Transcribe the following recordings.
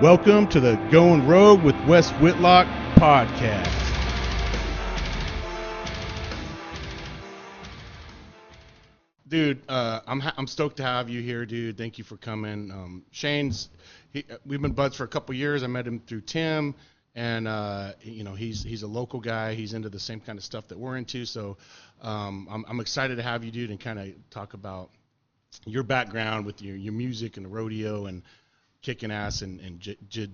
Welcome to the Going Rogue with Wes Whitlock podcast. Dude, I'm stoked to have you here, dude. Thank you for coming. We've been buds for a couple years. I met him through Tim, and he's a local guy. He's into the same kind of stuff that we're into. So I'm excited to have you, dude, and kind of talk about your background with your music and the rodeo and kicking ass and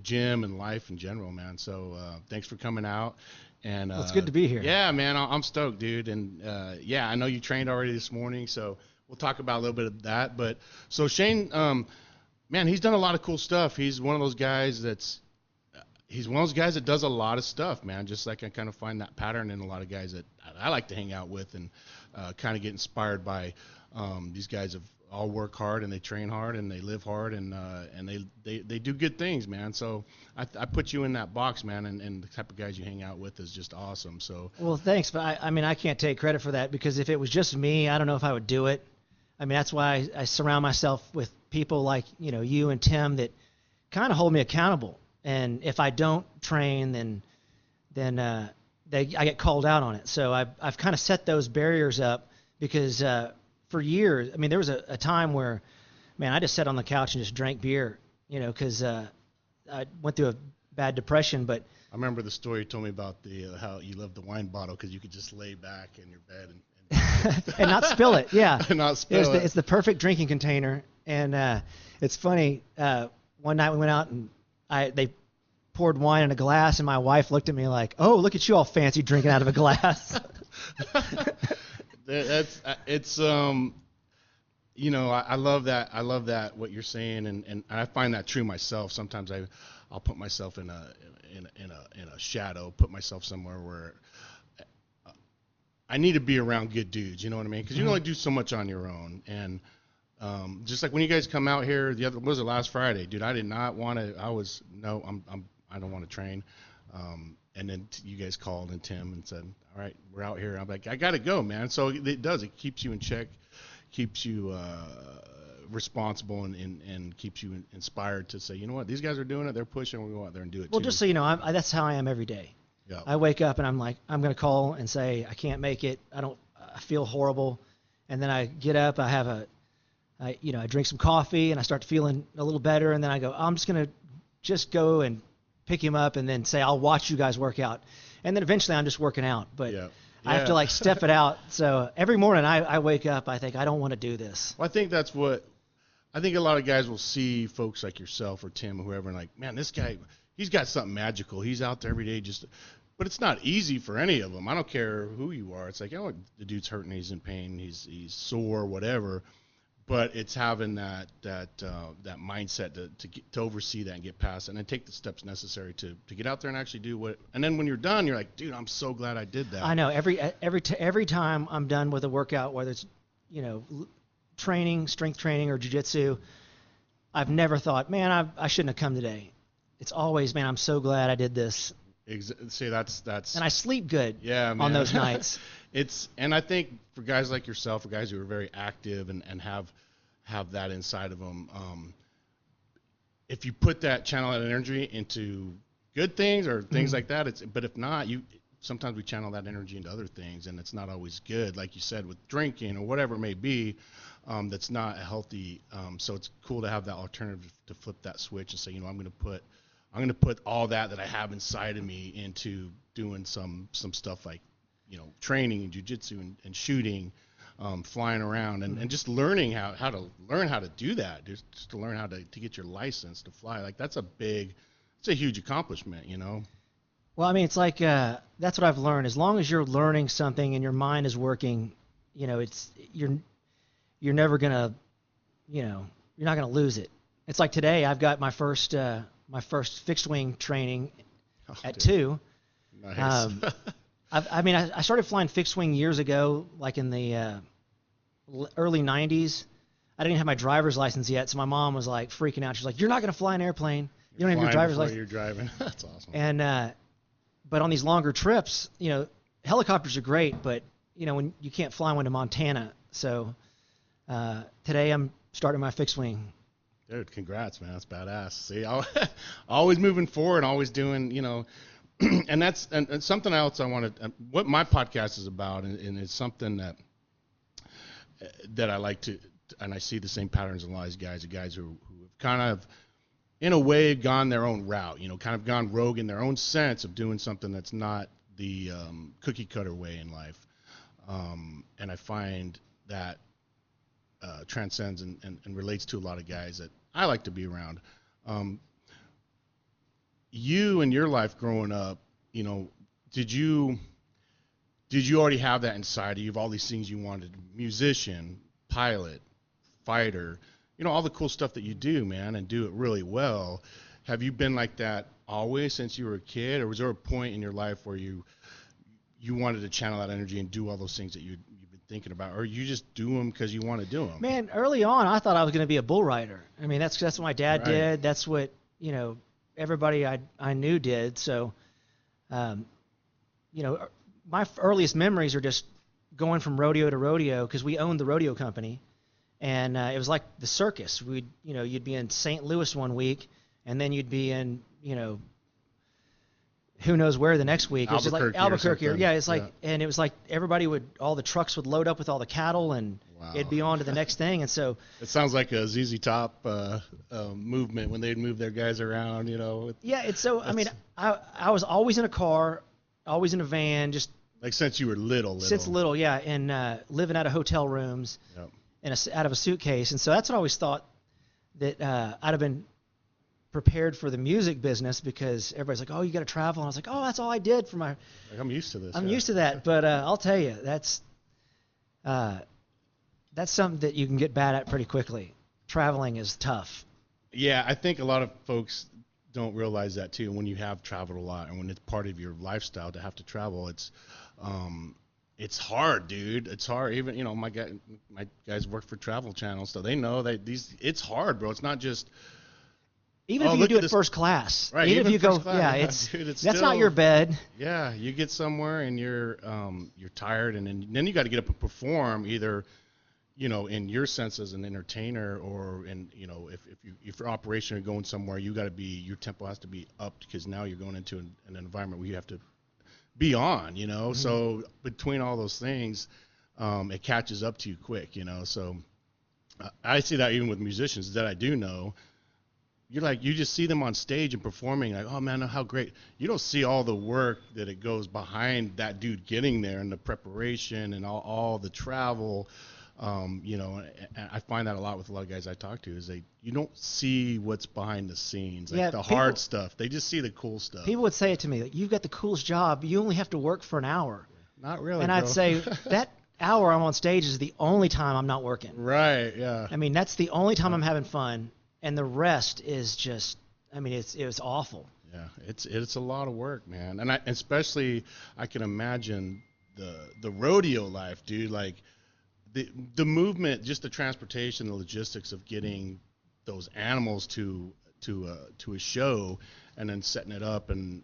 gym and life in general, man. So thanks for coming out. And it's good to be here. Yeah, man, I'm stoked, dude. And I know you trained already this morning, so we'll talk about a little bit of that. But so Shane, man, he's done a lot of cool stuff. He's one of those guys that does a lot of stuff, man. Just like I kind of find that pattern in a lot of guys that I like to hang out with and kind of get inspired by. These guys have all work hard and they train hard and they live hard and they do good things, man. So I put you in that box, man, and the type of guys you hang out with is just awesome. So well, thanks, but I can't take credit for that because if it was just me, I don't know if I would do it. I mean, that's why I surround myself with people like you and Tim that kind of hold me accountable. And if I don't train, then I get called out on it. So I've kind of set those barriers up because for years, I mean, there was a time where, man, I just sat on the couch and just drank beer, because I went through a bad depression. But I remember the story you told me about how you loved the wine bottle because you could just lay back in your bed and and not spill it. Yeah, and not spill it. It's the perfect drinking container. And it's funny. One night we went out and they poured wine in a glass, and my wife looked at me like, "Oh, look at you all fancy drinking out of a glass." I love that what you're saying, and I find that true myself. Sometimes I'll put myself in a shadow, put myself somewhere where I need to be around good dudes. You know what I mean? Because you can only do so much on your own. And just like when you guys come out here, was it last Friday, dude? I did not want to. I don't want to train. And then you guys called and Tim and said, all right, we're out here. I'm like, I got to go, man. So it does. It keeps you in check, keeps you responsible, and keeps you inspired to say, you know what, these guys are doing it. They're pushing. We'll go out there and do it, well, too. just so you know, that's how I am every day. Yeah. I wake up and I'm like, I'm going to call and say, I can't make it. I feel horrible. And then I get up, I drink some coffee and I start feeling a little better. And then I go, I'm just going to go and pick him up and then say, I'll watch you guys work out. And then eventually I'm just working out, but I have to step it out. So every morning I wake up, I think I don't want to do this. Well, I think a lot of guys will see folks like yourself or Tim or whoever and like, man, this guy, he's got something magical. He's out there every day but it's not easy for any of them. I don't care who you are. It's like, the dude's hurting, he's in pain, he's sore, whatever. But it's having that mindset to oversee that and get past it and then take the steps necessary to get out there and actually do what. And then when you're done, you're like, dude, I'm so glad I did that. I know every time I'm done with a workout, whether it's training, strength training, or jiu-jitsu, I've never thought, man, I shouldn't have come today. It's always, man, I'm so glad I did this. See, that's. And I sleep good. Yeah, man. On those nights. And I think for guys like yourself, for guys who are very active and have that inside of them, if you put that channel that energy into good things or things like that, but if not, sometimes we channel that energy into other things, and it's not always good. Like you said, with drinking or whatever it may be, that's not healthy. So it's cool to have that alternative to flip that switch and say, I'm going to put all that I have inside of me into doing some stuff like, training and jiu-jitsu and shooting, flying around and just learning how to do that. Just to learn how to get your license to fly. Like it's a huge accomplishment, Well, I mean, it's like, that's what I've learned. As long as you're learning something and your mind is working, you're never gonna, you're not gonna lose it. It's like today I've got my first fixed wing training at 2. Nice. I started flying fixed wing years ago, like in the early 90s. I didn't have my driver's license yet, so my mom was like freaking out. She's like, "You're not going to fly an airplane. You don't have your driver's license." You're driving. That's awesome. And but on these longer trips, helicopters are great, but when you can't fly one to Montana. So today I'm starting my fixed wing Dude, congrats, man. That's badass. See, always moving forward, always doing, and that's and something else I wanted. What my podcast is about, and it's something that I like to, and I see the same patterns in a lot of these guys, the guys who have kind of, in a way, gone their own route. Kind of gone rogue in their own sense of doing something that's not the cookie cutter way in life. And I find that transcends and relates to a lot of guys that I like to be around. You in your life growing up, did you already have that inside of you of all these things you wanted? Musician, pilot, fighter, all the cool stuff that you do, man, and do it really well. Have you been like that always since you were a kid, or was there a point in your life where you wanted to channel that energy and do all those things that you've been thinking about, or you just do them because you want to do them? Man, early on, I thought I was going to be a bull rider. I mean, that's what my dad did. That's what everybody I knew did. So, my earliest memories are just going from rodeo to rodeo because we owned the rodeo company, and it was like the circus. You'd be in St. Louis one week, and then you'd be in who knows where the next week. It was just like Albuquerque. And it was like all the trucks would load up with all the cattle, and it'd be on to the next thing. And so it sounds like a ZZ Top movement when they'd move their guys around, Yeah, it's so. I mean, I was always in a car, always in a van, just like since you were little. Since little, yeah, and living out of hotel rooms, out of a suitcase, and so that's what I always thought that I'd have been prepared for the music business because everybody's like, oh, you got to travel. And I was like, oh, that's all I did for my. Like, I'm used to this. I'm used to that, but I'll tell you, that's something that you can get bad at pretty quickly. Traveling is tough. Yeah, I think a lot of folks don't realize that too. When you have traveled a lot and when it's part of your lifestyle to have to travel, it's hard, dude. It's hard. Even my guys work for Travel Channel, so they know that it's hard, bro. It's not just. Even if you do it first class, right? Even if you go, dude, that's still, not your bed. Yeah, you get somewhere and you're tired, and then you got to get up and perform either, in your sense as an entertainer, or if you're operation or going somewhere, your tempo has to be up because now you're going into an environment where you have to be on, Mm-hmm. So between all those things, it catches up to you quick, So I see that even with musicians that I do know. You just see them on stage and performing like, oh man, how great. You don't see all the work that it goes behind that dude getting there and the preparation and all the travel. And I find that a lot with a lot of guys I talk to is you don't see what's behind the scenes, like hard stuff. They just see the cool stuff. People would say it to me, like, you've got the coolest job. You only have to work for an hour. Not really. And bro. I'd say that hour I'm on stage is the only time I'm not working. Right. Yeah. I mean, that's the only time I'm having fun. And the rest is just, it was awful. Yeah, it's a lot of work, man. And especially I can imagine the rodeo life, dude. Like the movement, just the transportation, the logistics of getting those animals to a show, and then setting it up, and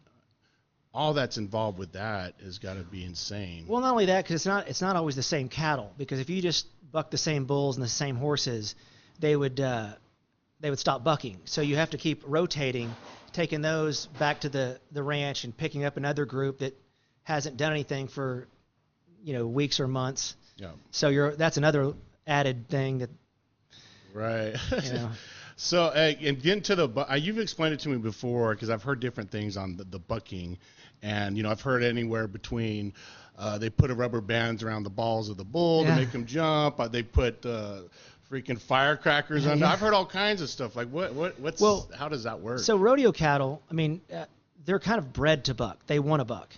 all that's involved with that has got to be insane. Well, not only that, because it's not always the same cattle. Because if you just buck the same bulls and the same horses, they would stop bucking. So you have to keep rotating, taking those back to the ranch and picking up another group that hasn't done anything for, weeks or months. Yeah. So that's another added thing that. Right. So and getting to you've explained it to me before because I've heard different things on the bucking, and I've heard anywhere between they put a rubber bands around the balls of the bull to make them jump. They put freaking firecrackers on. I've heard all kinds of stuff. Like how does that work? So rodeo cattle, they're kind of bred to buck. They want to buck.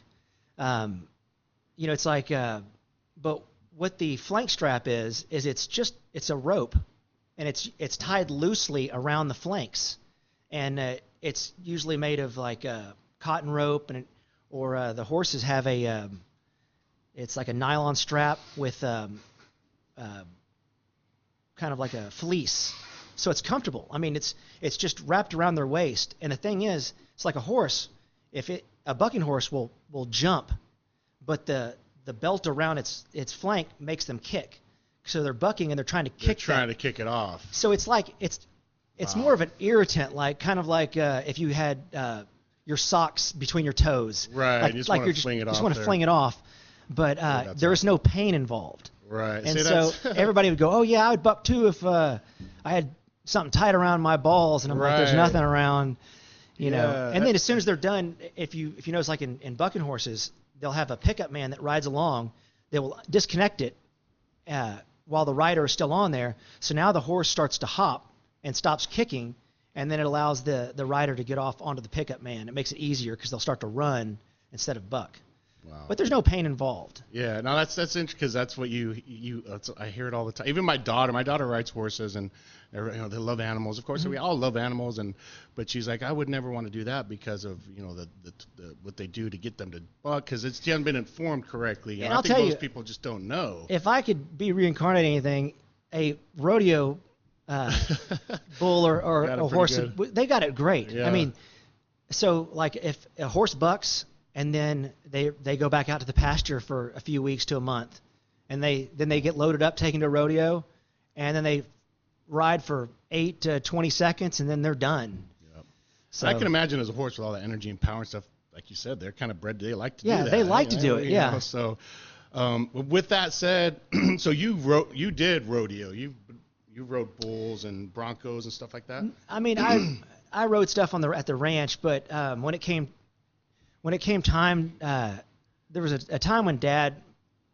It's like, but what the flank strap is it's a rope, and it's tied loosely around the flanks, and it's usually made of like cotton rope, or the horses have it's like a nylon strap with kind of like a fleece, so it's comfortable. It's just wrapped around their waist, and the thing is, it's like a horse. A bucking horse will jump, but the belt around its flank makes them kick. So they're bucking and they're trying to kick. They're trying to kick it off. So it's like It's more of an irritant, like kind of like if you had your socks between your toes. Right. Like, You just like want you're to fling it off. just want to there. fling it off. But there is no pain involved. Right. And See, so that's everybody would go, oh, yeah, I would buck too if I had something tight around my balls. And I'm like, there's Right. nothing around, you know. Yeah, And then as soon as they're done, if you notice, like in bucking horses, they'll have a pickup man that rides along. They will disconnect it while the rider is still on there. So now the horse starts to hop and stops kicking, and then it allows the rider to get off onto the pickup man. It makes it easier because they'll start to run instead of buck. Wow. But there's no pain involved. Yeah, no, that's interesting because that's what I hear it all the time. Even my daughter rides horses, and they love animals. Of course, we all love animals, but she's like, I would never want to do that because of the what they do to get them to buck, because she hasn't been informed correctly. And I I'll think tell most you, people just don't know. If I could be reincarnated anything, a rodeo bull or a horse, they got it great. Yeah. I mean, so like if a horse bucks and then they go back out to the pasture for a few weeks to a month, and then they get loaded up, taken to a rodeo, and then they ride for 8 to 20 seconds, and then they're done. Yep. So I can imagine as a horse with all the energy and power and stuff, like you said, they're kind of bred. They like to do that. Yeah, they like to do it. Yeah. So, with that said, so you did rodeo. You rode bulls and broncos and stuff like that. I mean, I rode stuff at the ranch, but when it came time, there was a time when Dad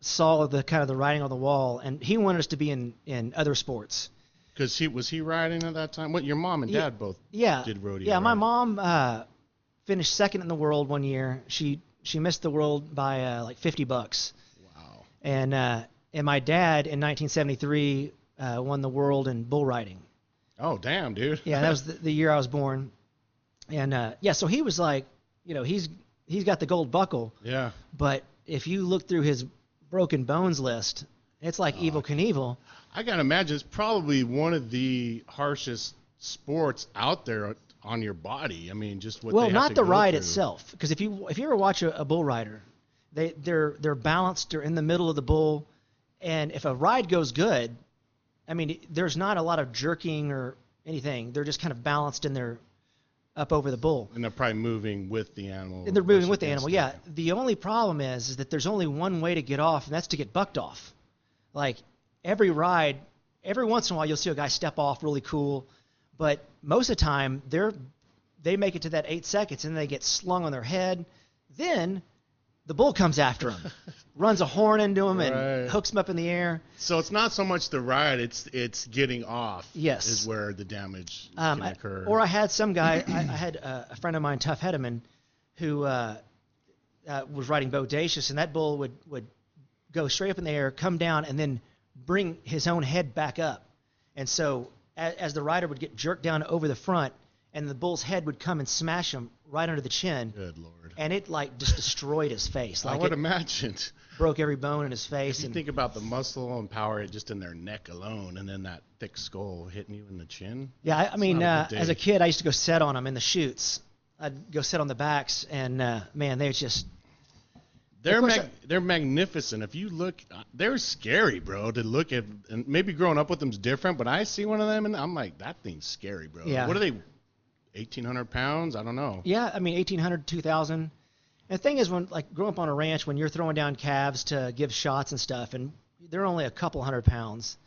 saw the kind of the writing on the wall, and he wanted us to be in other sports. Because was he riding at that time? What, your mom and dad both did rodeo? Yeah, my right? mom finished second in the world one year. She missed the world by like $50. Wow. And my dad in 1973 won the world in bull riding. Oh, damn, dude. Yeah, that was the year I was born. And so he was like, he's got the gold buckle. Yeah. But if you look through his broken bones list, it's like Evel Knievel. I gotta imagine it's probably one of the harshest sports out there on your body. I mean, just what. Well, they have not to the go ride through. itself, because if you ever watch a bull rider, they're balanced. They're in the middle of the bull, and if a ride goes good, I mean, there's not a lot of jerking or anything. They're just kind of balanced and they're up over the bull. And they're probably moving with the animal. And they're moving with the against animal. Yeah. The only problem is that there's only one way to get off, and that's to get bucked off. Like every ride, every once in a while you'll see a guy step off really cool, but most of the time they make it to that 8 seconds and they get slung on their head. Then the bull comes after them, runs a horn into him and hooks them up in the air. So it's not so much the ride; it's getting off. Yes. Is where the damage can occur. Or I had some guy. I had a friend of mine, Tough Hedeman, who was riding bodacious, and that bull would go straight up in the air, come down, and then bring his own head back up. And so as the rider would get jerked down over the front, and the bull's head would come and smash him right under the chin. Good Lord. And it like just destroyed his face. Like I would imagine. Broke every bone in his face. If you think about the muscle and power just in their neck alone, and then that thick skull hitting you in the chin. Yeah, I mean, not a good day. as a kid, I used to go set on them in the chutes. I'd go sit on the backs, and man, they just. They're magnificent. If you look, they're scary, bro, to look at. And maybe growing up with them's different, but I see one of them, and I'm like, that thing's scary, bro. Yeah. What are they, 1,800 pounds? I don't know. Yeah, I mean, 1,800, 2,000. And the thing is, when like growing up on a ranch, when you're throwing down calves to give shots and stuff, and they're only a couple 100 pounds,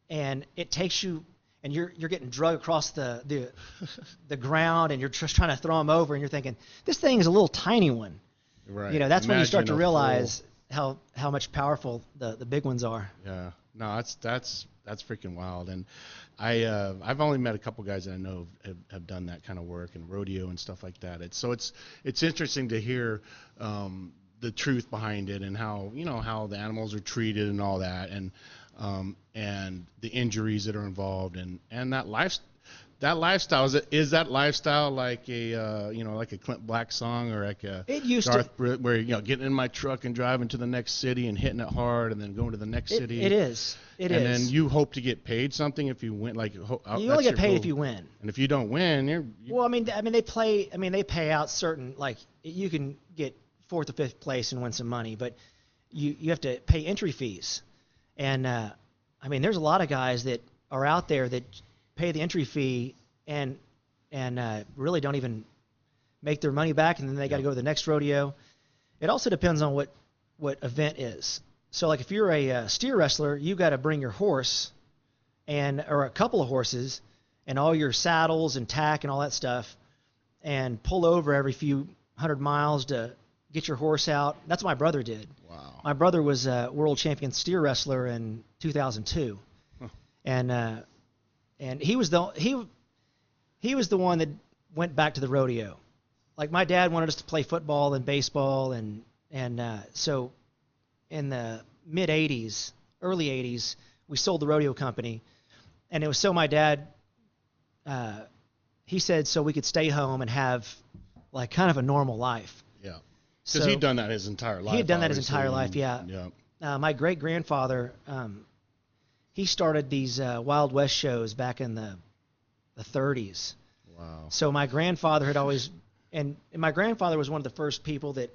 and it takes you, and you're getting drug across the ground, and you're just trying to throw them over, and you're thinking, this thing is a little tiny one. Right. That's when you start to Imagine a realize how much powerful the big ones are. Yeah. No, that's freaking wild. And I've only met a couple guys that I know have done that kind of work and rodeo and stuff like that. It's interesting to hear the truth behind it and how the animals are treated and all that, and the injuries that are involved and that lifestyle. Is that lifestyle like a Clint Black song or like a Darth Britt, where getting in my truck and driving to the next city and hitting it hard and then going to the next city? It is. And then you hope to get paid something if you win. Like you only get paid if you win. And if you don't win, well, I mean they pay out certain, like you can get 4th or 5th place and win some money, but you have to pay entry fees. And I mean, there's a lot of guys that are out there that pay the entry fee and really don't even make their money back, and then they got to go to the next rodeo. It also depends on what event is. So like if you're a steer wrestler, you got to bring your horse or a couple of horses and all your saddles and tack and all that stuff, and pull over every few 100 miles to get your horse out. That's what my brother did. Wow. My brother was a world champion steer wrestler in 2002, and he was the one that went back to the rodeo. Like my dad wanted us to play football and baseball, and so in the mid 80s, early 80s, we sold the rodeo company, and it was so my dad, he said so we could stay home and have like kind of a normal life. Yeah. Because he'd done that his entire life. He had done that his entire life, yeah. Yeah. My great-grandfather, he started these Wild West shows back in the 30s. Wow. So my grandfather had always, and my grandfather was one of the first people that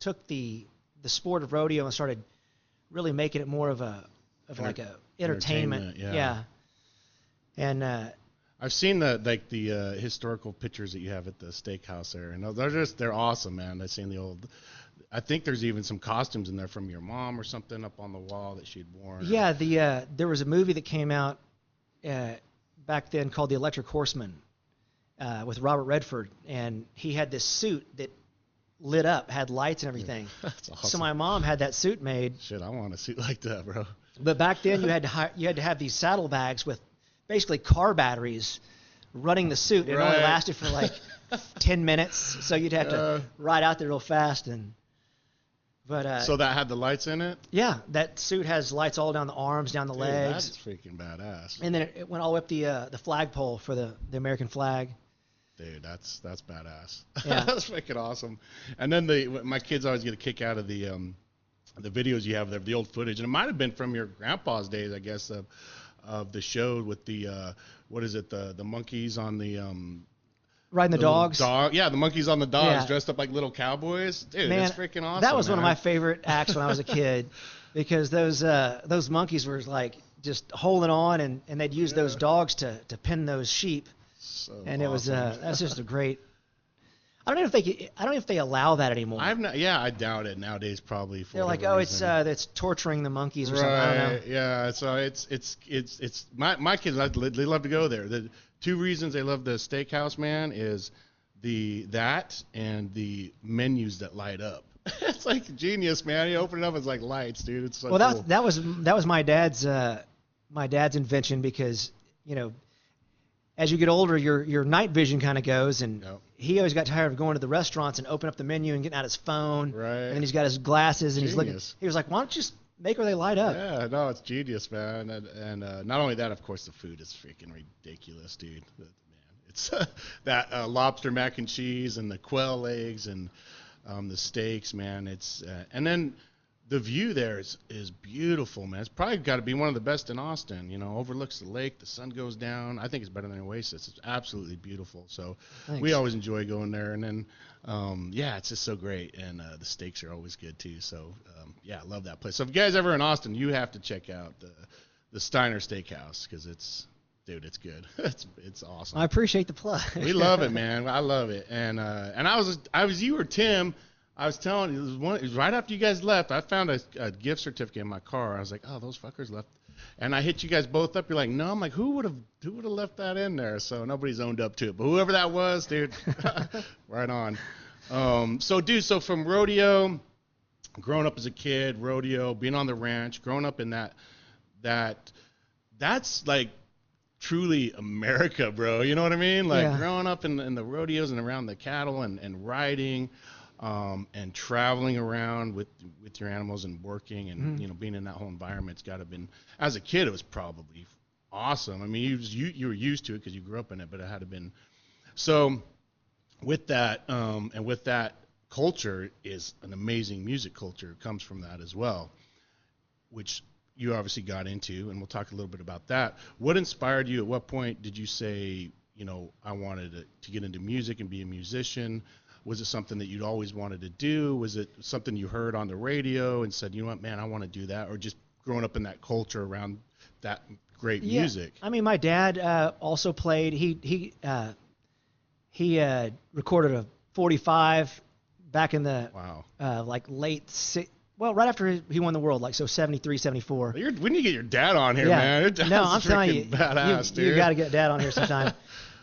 took the sport of rodeo and started really making it more of like a entertainment. Yeah. And I've seen the historical pictures that you have at the steakhouse there, and they're awesome, man. I've seen the old. I think there's even some costumes in there from your mom or something up on the wall that she'd worn. Yeah, there was a movie that came out back then called The Electric Horseman with Robert Redford, and he had this suit that lit up, had lights and everything. That's awesome. So my mom had that suit made. Shit, I want a suit like that, bro. But back then you had to have these saddlebags with basically car batteries running the suit. It only lasted for like 10 minutes, so you'd have to ride out there real fast. So that had the lights in it? Yeah, that suit has lights all down the arms, down the legs. That's freaking badass. And then it went all the way up the flagpole for the American flag. Dude, that's badass. Yeah. That's freaking awesome. And then my kids always get a kick out of the videos you have there, the old footage, and it might have been from your grandpa's days, I guess, of the show with the what is it, the monkeys on the riding the dogs. Yeah, the monkeys on the dogs Yeah. dressed up like little cowboys. Dude, Man, that's freaking awesome. That was man. one of my favorite acts when I was a kid, because those monkeys were like just holding on, and they'd use those dogs to pin those sheep. So and it was awesome. that's just a great. I don't know if they allow that anymore. I doubt it nowadays. Probably for they're like, whatever reason. It's torturing the monkeys or something. I don't know. Yeah. So it's my kids they love to go there. The two reasons they love the steakhouse, man, is that and the menus that light up. It's like genius, man. You open it up, it's like lights, dude. It's so cool. That was my dad's invention, because as you get older, your night vision kind of goes, and he always got tired of going to the restaurants and open up the menu and getting out his phone. Right. And then he's got his glasses, and Genius. he's looking. He was like, "Why don't you just make where they light up?" Yeah, no, it's genius, man. And not only that, of course, the food is freaking ridiculous, dude. Man, it's that lobster mac and cheese and the quail legs and the steaks, man. It's and then the view there is beautiful, man. It's probably got to be one of the best in Austin. Overlooks the lake. The sun goes down. I think it's better than Oasis. It's absolutely beautiful. So Thanks. We always enjoy going there. And then, it's just so great. And the steaks are always good too. So I love that place. So if you guys ever in Austin, you have to check out the Steiner Steakhouse, because it's good. It's awesome. I appreciate the plug. We love it, man. I love it. And I was you or Tim. I was telling you, it was right after you guys left. I found a gift certificate in my car. I was like, oh, those fuckers left. And I hit you guys both up. You're like, no. I'm like, who would have left that in there? So nobody's owned up to it. But whoever that was, dude, right on. So from rodeo, growing up as a kid, rodeo, being on the ranch, growing up in that's like truly America, bro. You know what I mean? Like growing up in the rodeos and around the cattle and riding. And traveling around with your animals and working and being in that whole environment's got to have been, as a kid, it was probably awesome. I mean, you were used to it because you grew up in it, but it had to have been. So with that and with that culture is an amazing music culture. It comes from that as well, which you obviously got into, and we'll talk a little bit about that. What inspired you? At what point did you say, I wanted to get into music and be a musician? Was it something that you'd always wanted to do? Was it something you heard on the radio and said, you know what, man, I want to do that? Or just growing up in that culture around that great Yeah. music. I mean, my dad also played. He recorded a 45 back in the Wow. like right after he won the world, like so 73, 74. We need to get your dad on here, Yeah. man. Your dad's No, I'm telling you, badass, dude. you got to get Dad on here sometime.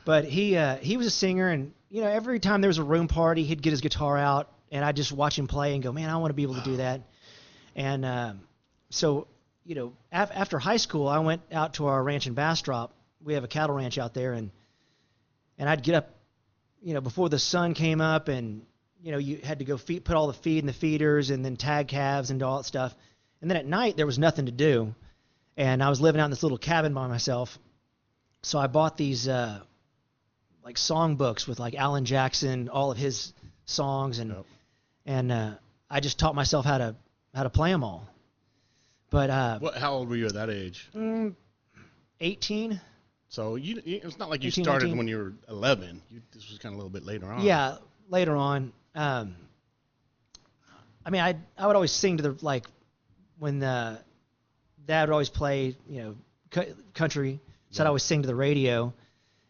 But he was a singer, and every time there was a room party, he'd get his guitar out, and I'd just watch him play and go, man, I want to be able to do that. And so after high school, I went out to our ranch in Bastrop. We have a cattle ranch out there, and I'd get up, before the sun came up, and you had to go put all the feed in the feeders, and then tag calves and all that stuff. And then at night there was nothing to do, and I was living out in this little cabin by myself. So I bought these like song books with like Alan Jackson, all of his songs, and Yep. and I just taught myself how to play them all. But How old were you at that age? 18. So it's not like you 18, started 19. when you were 11. This was kind of a little bit later on. Yeah, later on. I mean, I would always sing to when Dad would always play, country. So I'd always sing to the radio.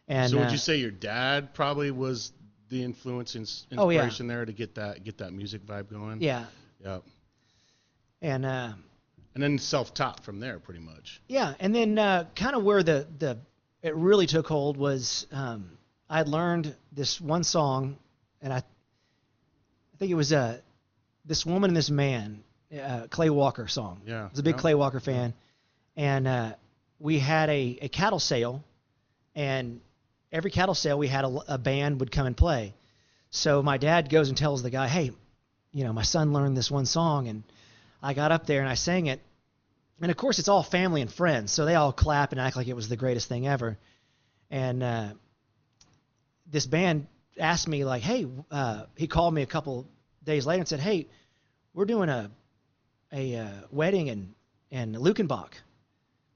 And So would you say your dad probably was the inspiration Oh, yeah. there to get that music vibe going? Yeah. Yep. And And then self-taught from there, pretty much. yeah, and then kind of where it really took hold was I'd learned this one song, and I think it was This Woman and This Man, Clay Walker song. Yeah. I was a big Clay Walker fan, and we had a cattle sale, and every cattle sale we had a band would come and play. So my dad goes and tells the guy, hey, my son learned this one song, and I got up there and I sang it. And of course, it's all family and friends, so they all clap and act like it was the greatest thing ever. And this band asked me, like, hey, he called me a couple days later and said, hey, we're doing a wedding in Lukenbach.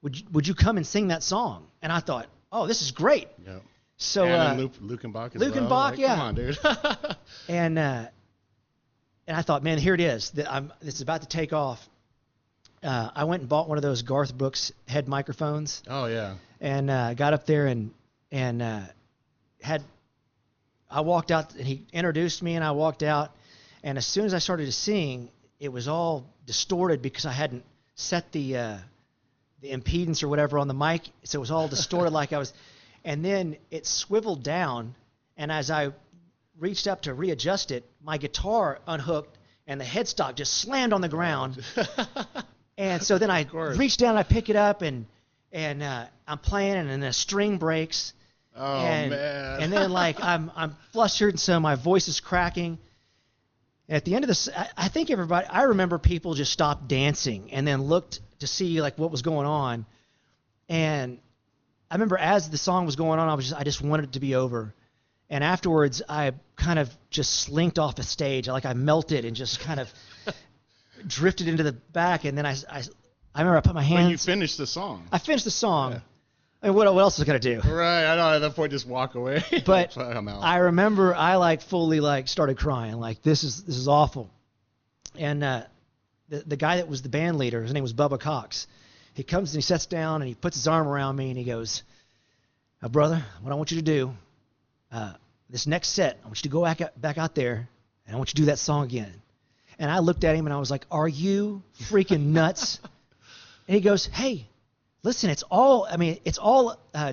Would you come and sing that song? And I thought, oh, this is great. Yep. So and Lukenbach as well. Lukenbach, Like, yeah. Come on, dude. and I thought, man, here it is. It's about to take off. I went and bought one of those Garth Brooks head microphones, Oh, yeah. and got up there and I walked out, and he introduced me, and I walked out, and as soon as I started to sing, it was all distorted because I hadn't set the impedance or whatever on the mic, so it was all distorted like I was. And then it swiveled down, and as I reached up to readjust it, my guitar unhooked, and the headstock just slammed on the ground. And so then I reached down, and I pick it up, and I'm playing, and then a string breaks. Oh, and, man. And then I'm flustered, and so my voice is cracking. At the end of this, I think I remember people just stopped dancing and then looked to see like what was going on. And I remember as the song was going on, I just wanted it to be over. And afterwards, I kind of just slinked off the stage. I melted and just kind of drifted into the back. And then I remember I put my hands. When you finished the song. I finished the song. Yeah. I mean, what else was I gonna do? Right, I know. At that point, just walk away. But I'm out. I remember I fully started crying. Like, this is awful. And the guy that was the band leader, his name was Bubba Cox. He comes and he sits down and he puts his arm around me and he goes, brother, what I want you to do, this next set, I want you to go back out there and I want you to do that song again. And I looked at him and I was like, are you freaking nuts? And he goes, hey, listen, it's all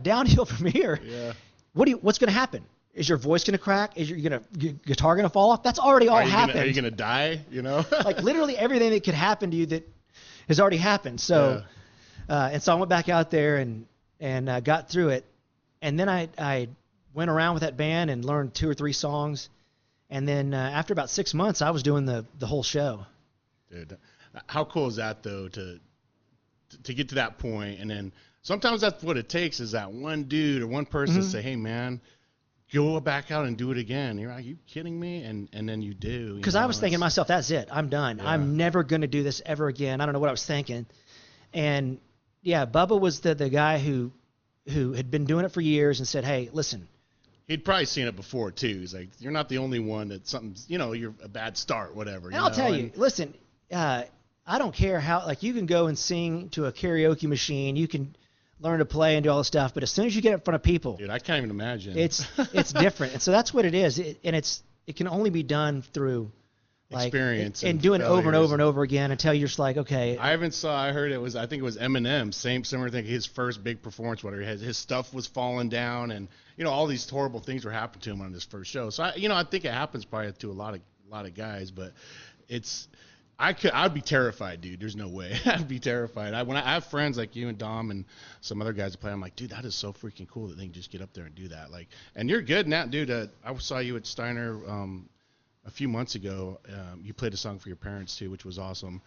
downhill from here. Yeah. What's going to happen? Is your voice going to crack? Is your guitar going to fall off? That's already all happened. Are you going to die? Like literally everything that could happen to you that has already happened. So, and so I went back out there and got through it. And then I went around with that band and learned 2 or 3 songs. And then after about 6 months, I was doing the whole show. Dude, how cool is that though to get to that point, and then sometimes that's what it takes is that one dude or one person to say, hey man, go back out and do it again. You're like, are you kidding me? And then you do. Because I was thinking to myself, that's it. I'm done. Yeah. I'm never going to do this ever again. I don't know what I was thinking. And yeah, Bubba was the guy who had been doing it for years and said, hey, listen. He'd probably seen it before too. He's like, you're not the only one that something's, you're a bad start, whatever. And I'll tell you, listen, I don't care how, like you can go and sing to a karaoke machine. You can learn to play and do all this stuff. But as soon as you get in front of people, Dude, I can't even imagine. it's different. And so that's what it is. It can only be done through like experience and doing it over and over and over again until you're just like, okay. I heard it was, I think it was Eminem, similar thing. His first big performance, whatever, his stuff was falling down, and all these horrible things were happening to him on his first show. So I think it happens probably to a lot of guys, but I'd be terrified, dude. There's no way. I'd be terrified. When I have friends like you and Dom and some other guys that play, I'm like, dude, that is so freaking cool that they can just get up there and do that. Like, and you're good now, dude. I saw you at Steiner a few months ago. You played a song for your parents too, which was awesome.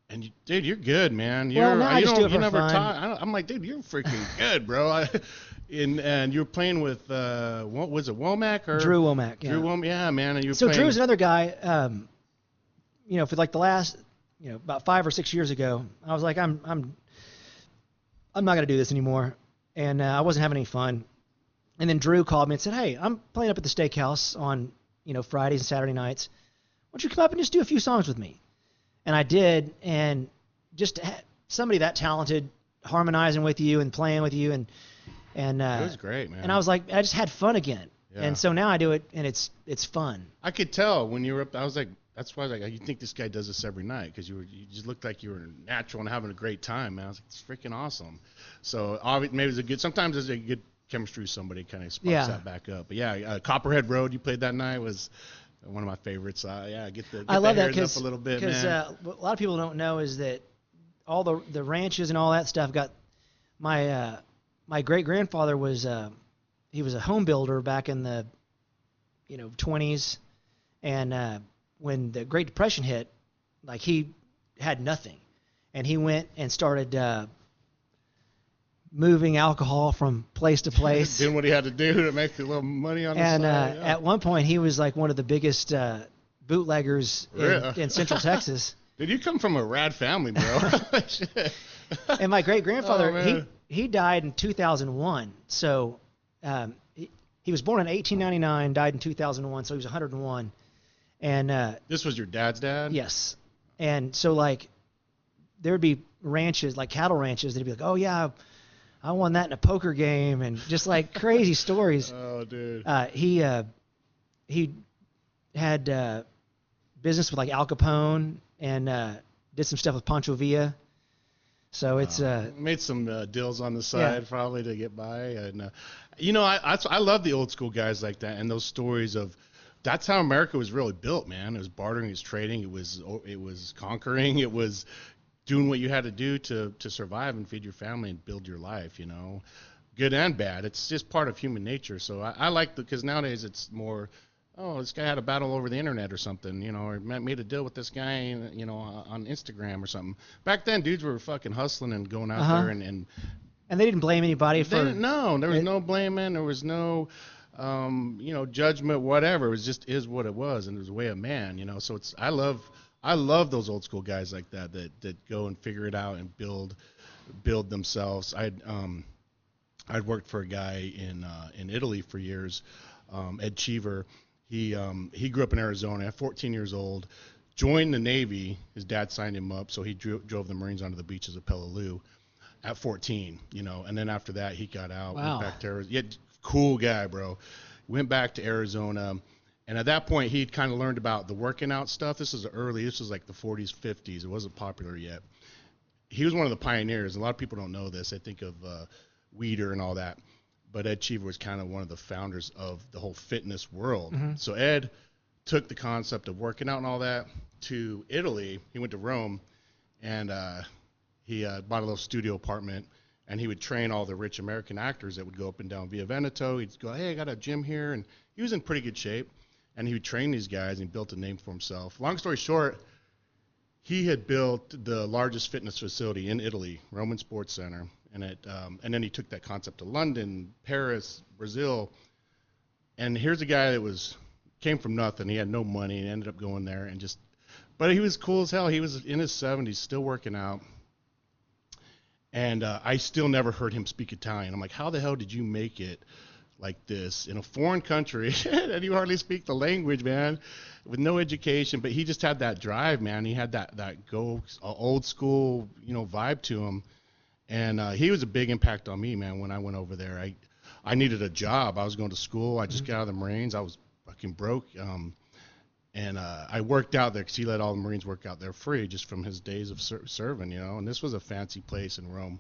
And dude, you're good, man. I just do it for fun. I'm like, dude, you're freaking good, bro. And you were playing with what was it, Womack or Drew Womack? Yeah. Drew Womack, yeah, man. And so Drew's another guy. For like the last, about 5 or 6 years ago, I was like, I'm not gonna do this anymore, and I wasn't having any fun. And then Drew called me and said, hey, I'm playing up at the steakhouse on Fridays and Saturday nights. Why don't you come up and just do a few songs with me? And I did, and just somebody that talented harmonizing with you and playing with you, and it was great, man. And I was like, I just had fun again. Yeah. And so now I do it, and it's fun. I could tell when you were up. I was like, that's why I was like, you think this guy does this every night, because you just looked like you were natural and having a great time, man. I was like, it's freaking awesome. So maybe sometimes there's a good chemistry with somebody, kind of sparks that back up. But yeah, Copperhead Road you played that night was one of my favorites. Get I love that up a little bit, because what a lot of people don't know is that all the ranches and all that stuff got my great grandfather was he was a home builder back in the 20s, and when the Great Depression hit, like, he had nothing, and he went and started moving alcohol from place to place. Doing what he had to do to make a little money on the side. And at one point, he was like one of the biggest bootleggers in Central Texas. Did you come from a rad family, bro? And my great grandfather, he died in 2001. So he was born in 1899, died in 2001. So he was 101. And this was your dad's dad? Yes. And so, like, there would be ranches, like cattle ranches, that'd be like, oh yeah, I won that in a poker game, and just like crazy stories. Oh, dude. He had business with like Al Capone, and did some stuff with Pancho Villa. So it's made some deals on the side probably to get by, and I love the old school guys like that, and those stories of. That's how America was really built, man. It was bartering, it was trading, it was conquering, it was doing what you had to do to survive and feed your family and build your life, good and bad. It's just part of human nature. So I like because nowadays it's more, oh, this guy had a battle over the internet or something, or made a deal with this guy, on Instagram or something. Back then, dudes were fucking hustling and going out there and they didn't blame anybody for. There was no blaming. There was no. Judgment, whatever. It was just is what it was, and it was a way of man, So I love those old school guys like that go and figure it out and build themselves. I'd worked for a guy in Italy for years, Ed Cheever. He grew up in Arizona at 14 years old, joined the Navy. His dad signed him up, so he drove the Marines onto the beaches of Peleliu at 14, and then after that he got out, went back to Arizona. Yeah, cool guy, bro. Went back to Arizona, and at that point he'd kind of learned about the working out stuff. This was like the 40s, 50s. It wasn't popular yet. He was one of the pioneers. A lot of people don't know this. They think of Weider and all that, but Ed Cheever was kind of one of the founders of the whole fitness world. Mm-hmm. So Ed took the concept of working out and all that to Italy. He went to Rome, and he bought a little studio apartment. And he would train all the rich American actors that would go up and down Via Veneto. He'd go, hey, I got a gym here. And he was in pretty good shape. And he would train these guys, and he built a name for himself. Long story short, he had built the largest fitness facility in Italy, Roman Sports Center. And then he took that concept to London, Paris, Brazil. And here's a guy that came from nothing. He had no money and ended up going there. But he was cool as hell. He was in his 70s, still working out. And I still never heard him speak Italian. I'm like, how the hell did you make it like this in a foreign country? And you hardly speak the language, man, with no education. But he just had that drive, man. He had that old school, vibe to him. And he was a big impact on me, man. When I went over there, I needed a job. I was going to school. I just got out of the Marines. I was fucking broke. And I worked out there because he let all the Marines work out there free just from his days of serving, you know. And this was a fancy place in Rome.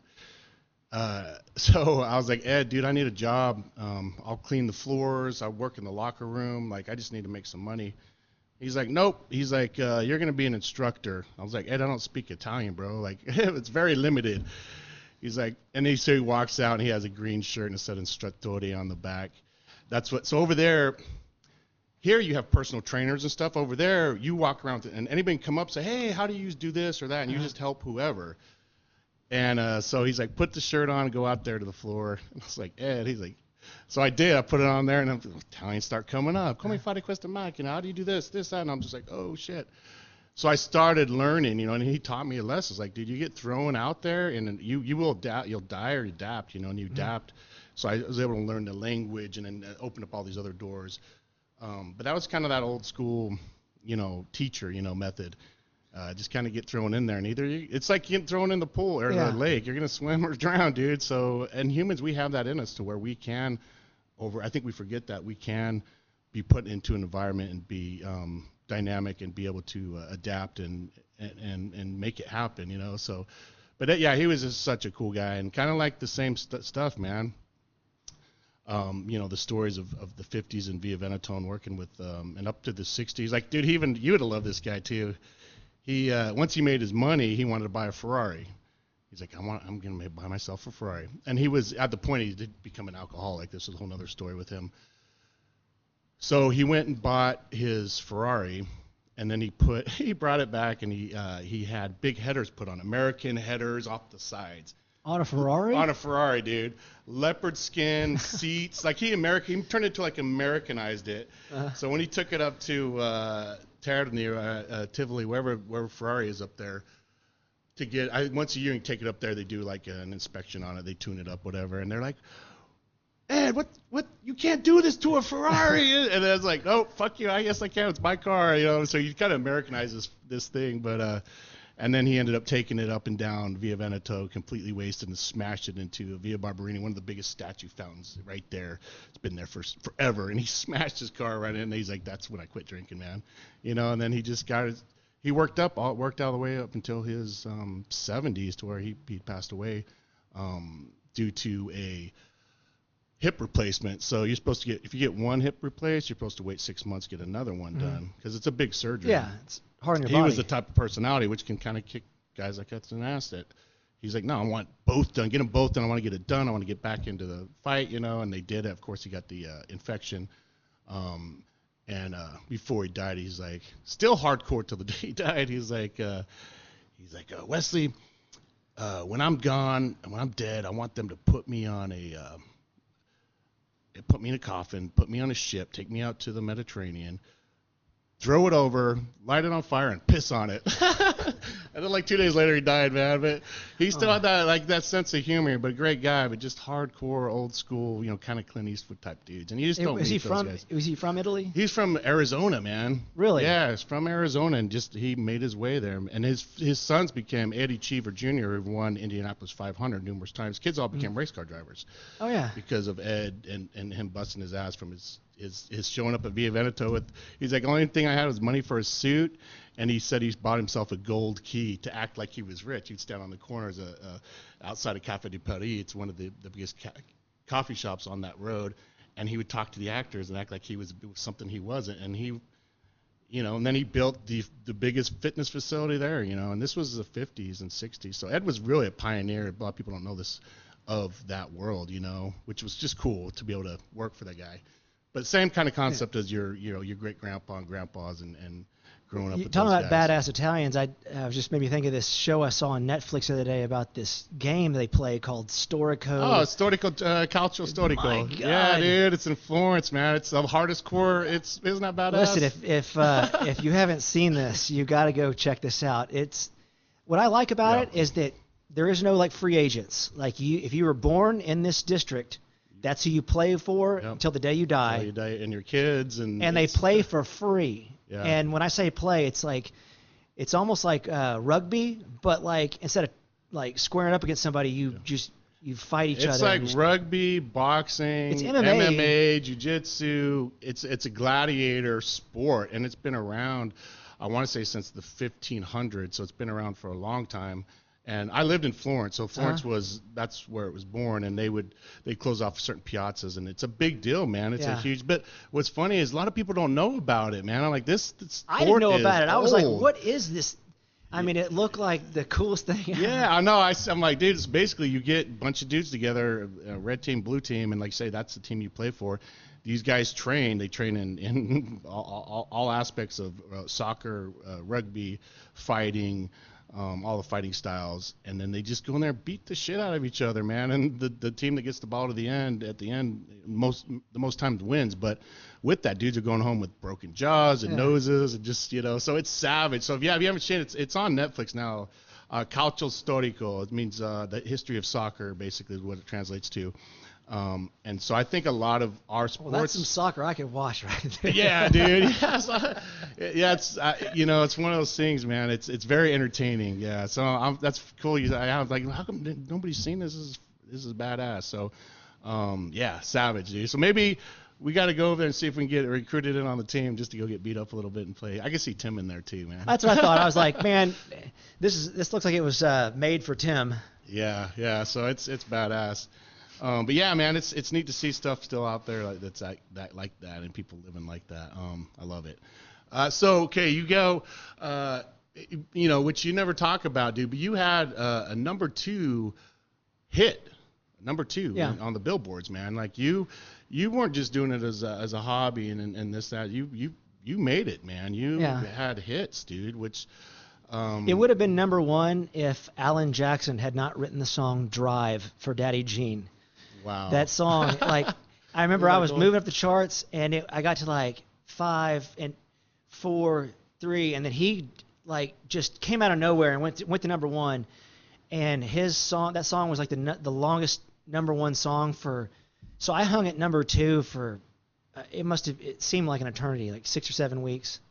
So I was like, Ed, dude, I need a job. I'll clean the floors. I'll work in the locker room. Like, I just need to make some money. He's like, nope. He's like, you're going to be an instructor. I was like, Ed, I don't speak Italian, bro. Like, it's very limited. He's like, and so he walks out and he has a green shirt and it said Instruttore on the back. So over there, here you have personal trainers and stuff. Over there, you walk around and anybody can come up and say, hey, how do you do this or that? And you just help whoever. And so he's like, put the shirt on and go out there to the floor. And I was like, Ed, he's like, so I did. I put it on there and Italians start coming up. Come fare questa macchina. How do you do this, that? And I'm just like, oh, shit. So I started learning, you know, and he taught me a lesson. It's like, dude, you get thrown out there and you will adapt, you'll die or adapt, you know, and you adapt. So I was able to learn the language and then open up all these other doors. But that was kind of that old school, you know, teacher, you know, method. Just kind of get thrown in there, and it's like getting thrown in the pool or the lake. You're gonna swim or drown, dude. So, and humans, we have that in us to where we can I think we forget that we can be put into an environment and be dynamic and be able to adapt and make it happen, you know. So, but yeah, he was just such a cool guy and kind of like the same stuff, man. You know, the stories of the 50s and Via Veneto and working with and up to the 60s. Like, dude, you would have loved this guy too. He once he made his money, he wanted to buy a Ferrari. He's like, I'm gonna buy myself a Ferrari. And he was at the point he did become an alcoholic. This is a whole other story with him. So he went and bought his Ferrari, and then he brought it back, and he had big headers put on, American headers off the sides. On a Ferrari? On a Ferrari, dude. Leopard skin seats. Like he turned it to like Americanized it. So when he took it up to Tivoli, wherever Ferrari is up there, to get once a year you take it up there, they do like an inspection on it, they tune it up, whatever, and they're like, Ed, what you can't do this to a Ferrari. And I was like, oh, fuck you, I guess I can, it's my car, you know. So you kind of Americanize this thing, but and then he ended up taking it up and down Via Veneto, completely wasted, and smashed it into Via Barberini, one of the biggest statue fountains right there. It's been there for forever. And he smashed his car right in, and he's like, that's when I quit drinking, man. You know, and then he just worked all the way up until his 70s to where he passed away due to a hip replacement. So you're supposed to if you get one hip replaced, you're supposed to wait 6 months to get another one done because it's a big surgery. Yeah, it's hard on your he body. Was the type of personality which can kind of kick guys like us in the ass. That he's like, no, I want both done. Get them both done. I want to get it done. I want to get back into the fight, you know. And they did. Of course, he got the infection. And before he died, he's like, still hardcore till the day he died. He's like, Wesley, when I'm gone and when I'm dead, I want them to put me on put me in a coffin, put me on a ship, take me out to the Mediterranean, throw it over, light it on fire, and piss on it. And then like 2 days later, he died, man. But he still had that sense of humor, but a great guy, but just hardcore, old school, you know, kind of Clint Eastwood type dudes. And you just don't meet those guys. Was he from Italy? He's from Arizona, man. Really? Yeah, he's from Arizona, and just he made his way there. And his sons became Eddie Cheever Jr., who won Indianapolis 500 numerous times. Kids all became race car drivers. Oh yeah. Because of Ed and him busting his ass from his showing up at Via Veneto he's like, the only thing I had was money for a suit, and he said he bought himself a gold key to act like he was rich. He'd stand on the corners outside of Café de Paris. It's one of the biggest coffee shops on that road, and he would talk to the actors and act like he was something he wasn't. And he, you know, and then he built the biggest fitness facility there, you know, and this was the 50s and 60s. So Ed was really a pioneer. A lot of people don't know this, of that world, you know, which was just cool to be able to work for that guy. But same kind of concept as your great grandpa and grandpas and growing up with talking those about guys. badass Italians, I was just made me think of this show I saw on Netflix the other day about this game they play called Storico. Oh, Storico, Calcio Storico. My God. Yeah, dude, it's in Florence, man. It's the hardest core. Isn't that badass? Listen, if you haven't seen this, you got to go check this out. It's what I like about it is that there is no like free agents. Like if you were born in this district, that's who you play for until the day you die. Until you die, and your kids and they play for free. Yeah. And when I say play, it's almost like rugby, but like instead of like squaring up against somebody, you fight each other. It's like rugby, boxing, It's MMA. jiu-jitsu. It's a gladiator sport, and it's been around, I want to say, since the 1500s, so it's been around for a long time. And I lived in Florence, so Florence that's where it was born, and they'd close off certain piazzas, and it's a big deal, man. It's a huge. But what's funny is a lot of people don't know about it, man. I'm like, this sport I didn't know about it. I was like, old. what is this? I mean, it looked like the coolest thing. Yeah, I know. I'm like, dude, it's basically you get a bunch of dudes together, red team, blue team, and like say that's the team you play for. These guys train. They train in all aspects of soccer, rugby, fighting, all the fighting styles, and then they just go in there and beat the shit out of each other, man. And the team that gets the ball at the end, the most times wins. But with that, dudes are going home with broken jaws and noses and just, so it's savage. So if you haven't seen it, it's on Netflix now. Calcio Storico. It means the history of soccer, basically, is what it translates to. And so I think a lot of our sports. Well, that's some soccer I could watch right there. Yeah, dude. Yeah, it's it's one of those things, man. It's very entertaining. Yeah, so that's cool. I was like, how come nobody's seen this? This is badass. So, yeah, savage, dude. So maybe we got to go over there and see if we can get recruited in on the team just to go get beat up a little bit and play. I can see Tim in there too, man. That's what I thought. I was like, man, this looks like it was made for Tim. Yeah. So it's badass. But yeah, man, it's neat to see stuff still out there that's like that and people living like that. I love it. So okay, you go, which you never talk about, dude. But you had a number 2 hit, on the billboards, man. Like you weren't just doing it as a hobby and this that. You made it, man. You had hits, dude. Which it would have been number 1 if Alan Jackson had not written the song "Drive" for Daddy Gene. Wow. That song, like, I remember I was moving up the charts, and I got to like 5 and 4, 3, and then he like just came out of nowhere and went to number 1, and that song was like the longest number 1 song for. So I hung at number 2 for it seemed like an eternity, like 6 or 7 weeks,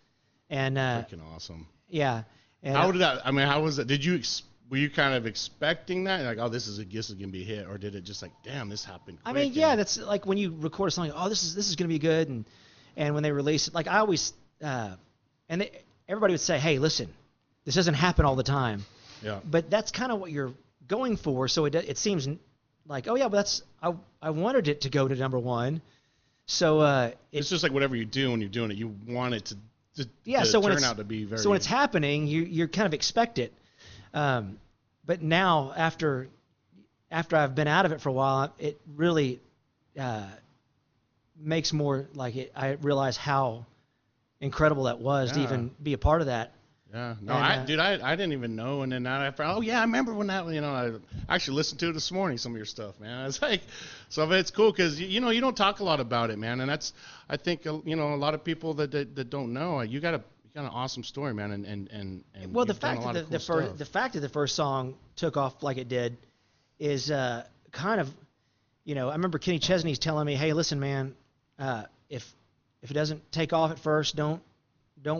and freaking awesome. Yeah. And how did that? I mean, how was it? Were you kind of expecting that? Like, oh, this is gonna be a hit, or did it just like, damn, this happened quick? I mean, yeah, that's like when you record a song, oh, this is gonna be good, and when they release it, like I always, everybody would say, hey, listen, this doesn't happen all the time. Yeah. But that's kind of what you're going for, so it seems like, oh yeah, but I wanted it to go to number 1, so it's just like whatever you do when you're doing it, you want it to so turn out to be very. So when it's happening, you're kind of expect it. But now after I've been out of it for a while, it really makes more like it. I realize how incredible that was to even be a part of that. Yeah, no, I didn't even know, and then I found, I remember when that, I actually listened to it this morning, some of your stuff, man. I was like, so it's cool because you don't talk a lot about it, man, and that's, I think, a lot of people that don't know, you got an awesome story, man, and well, the fact that the first song took off like it did is kind of, I remember Kenny Chesney's telling me, hey, listen, man, if it doesn't take off at first, don't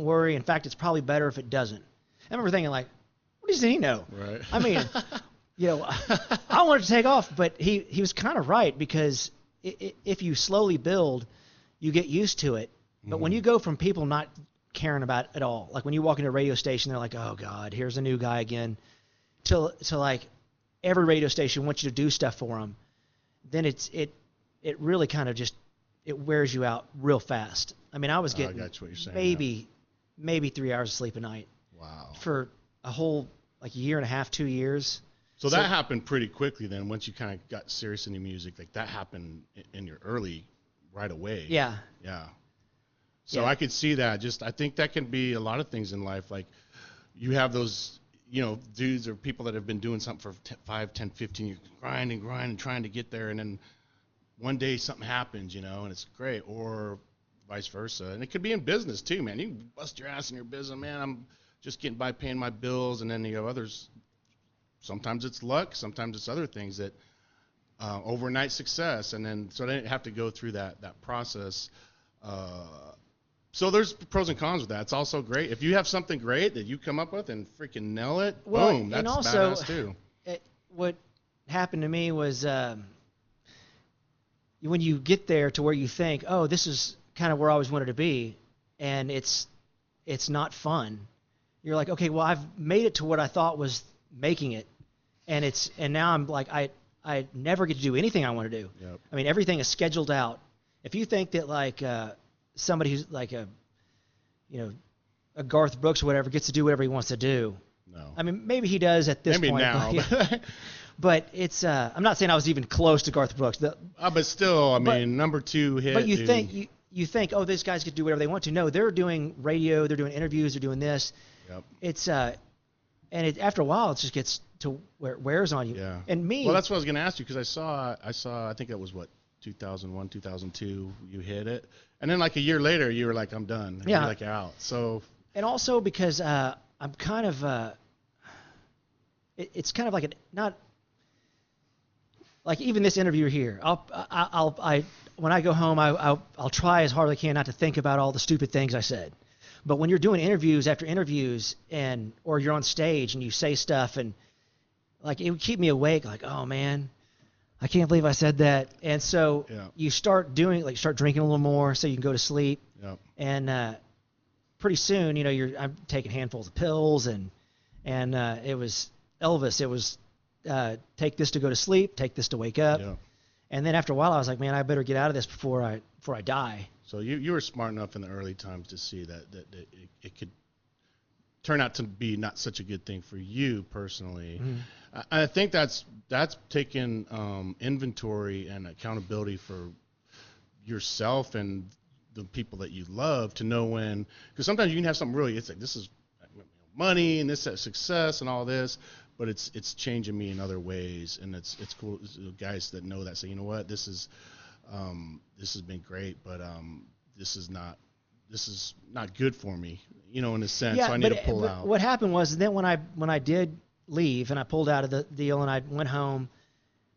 worry. In fact, it's probably better if it doesn't. I remember thinking, like, what does he know? Right. I mean, I wanted to take off, but he was kind of right, because if you slowly build, you get used to it. But when you go from people not caring about it at all, like when you walk into a radio station, they're like, oh God, here's a new guy again, to like every radio station wants you to do stuff for them, then it really kind of just, it wears you out real fast. I mean, I was getting maybe 3 hours of sleep a night. Wow. For a whole like year and a half, 2 years. So that happened pretty quickly then. Once you kind of got serious in your music, like that happened in your early, right away. Yeah. Yeah. So I could see that. I think that can be a lot of things in life. Like you have those, dudes or people that have been doing something for 5, 10, 15 years, grinding, trying to get there, and then one day something happens, and it's great, or vice versa. And it could be in business too, man. You can bust your ass in your business, man. I'm just getting by paying my bills, and then you have others. Sometimes it's luck, sometimes it's other things that overnight success, and then so they have to go through that process. So there's pros and cons with that. It's also great if you have something great that you come up with and freaking nail it. Well, boom, that's and also, badass too. what happened to me was when you get there to where you think, oh, this is kind of where I always wanted to be, and it's not fun. You're like, okay, well, I've made it to what I thought was making it, and now I'm like, I never get to do anything I want to do. Yep. I mean, everything is scheduled out. If you think that like somebody who's like a Garth Brooks or whatever gets to do whatever he wants to do. No. I mean, maybe he does at this Maybe point. now. But it's I'm not saying I was even close to Garth Brooks. But still, I mean, number 2 hit. But you dude. think, oh, these guys could do whatever they want to. No, they're doing radio, they're doing interviews, they're doing this. Yep. It's after a while, it just gets to where it wears on you. Yeah. And me. Well, that's what I was going to ask you, because I saw. I think it was 2001, 2002. You hit it, and then like a year later, you were like, I'm done. And yeah. You're like out. So. And also because I'm kind of. It's kind of like not. Like even this interview here, when I go home, I'll try as hard as I can not to think about all the stupid things I said. But when you're doing interviews after interviews, or you're on stage and you say stuff, and like it would keep me awake. Like, oh man, I can't believe I said that. And so you start drinking a little more so you can go to sleep. Yep. And pretty soon, I'm taking handfuls of pills, and it was Elvis. It was. Take this to go to sleep, take this to wake up. Yeah. And then after a while, I was like, man, I better get out of this before I die. So you were smart enough in the early times to see that it could turn out to be not such a good thing for you personally. Mm-hmm. I think that's taking inventory and accountability for yourself and the people that you love to know when, because sometimes you can have something really, it's like, this is money and this is success and all this, but it's changing me in other ways, and it's cool. Guys that know that say, you know what, this has been great, but this is not good for me, in a sense. So I need to pull out. What happened was then when I did leave and I pulled out of the deal and I went home,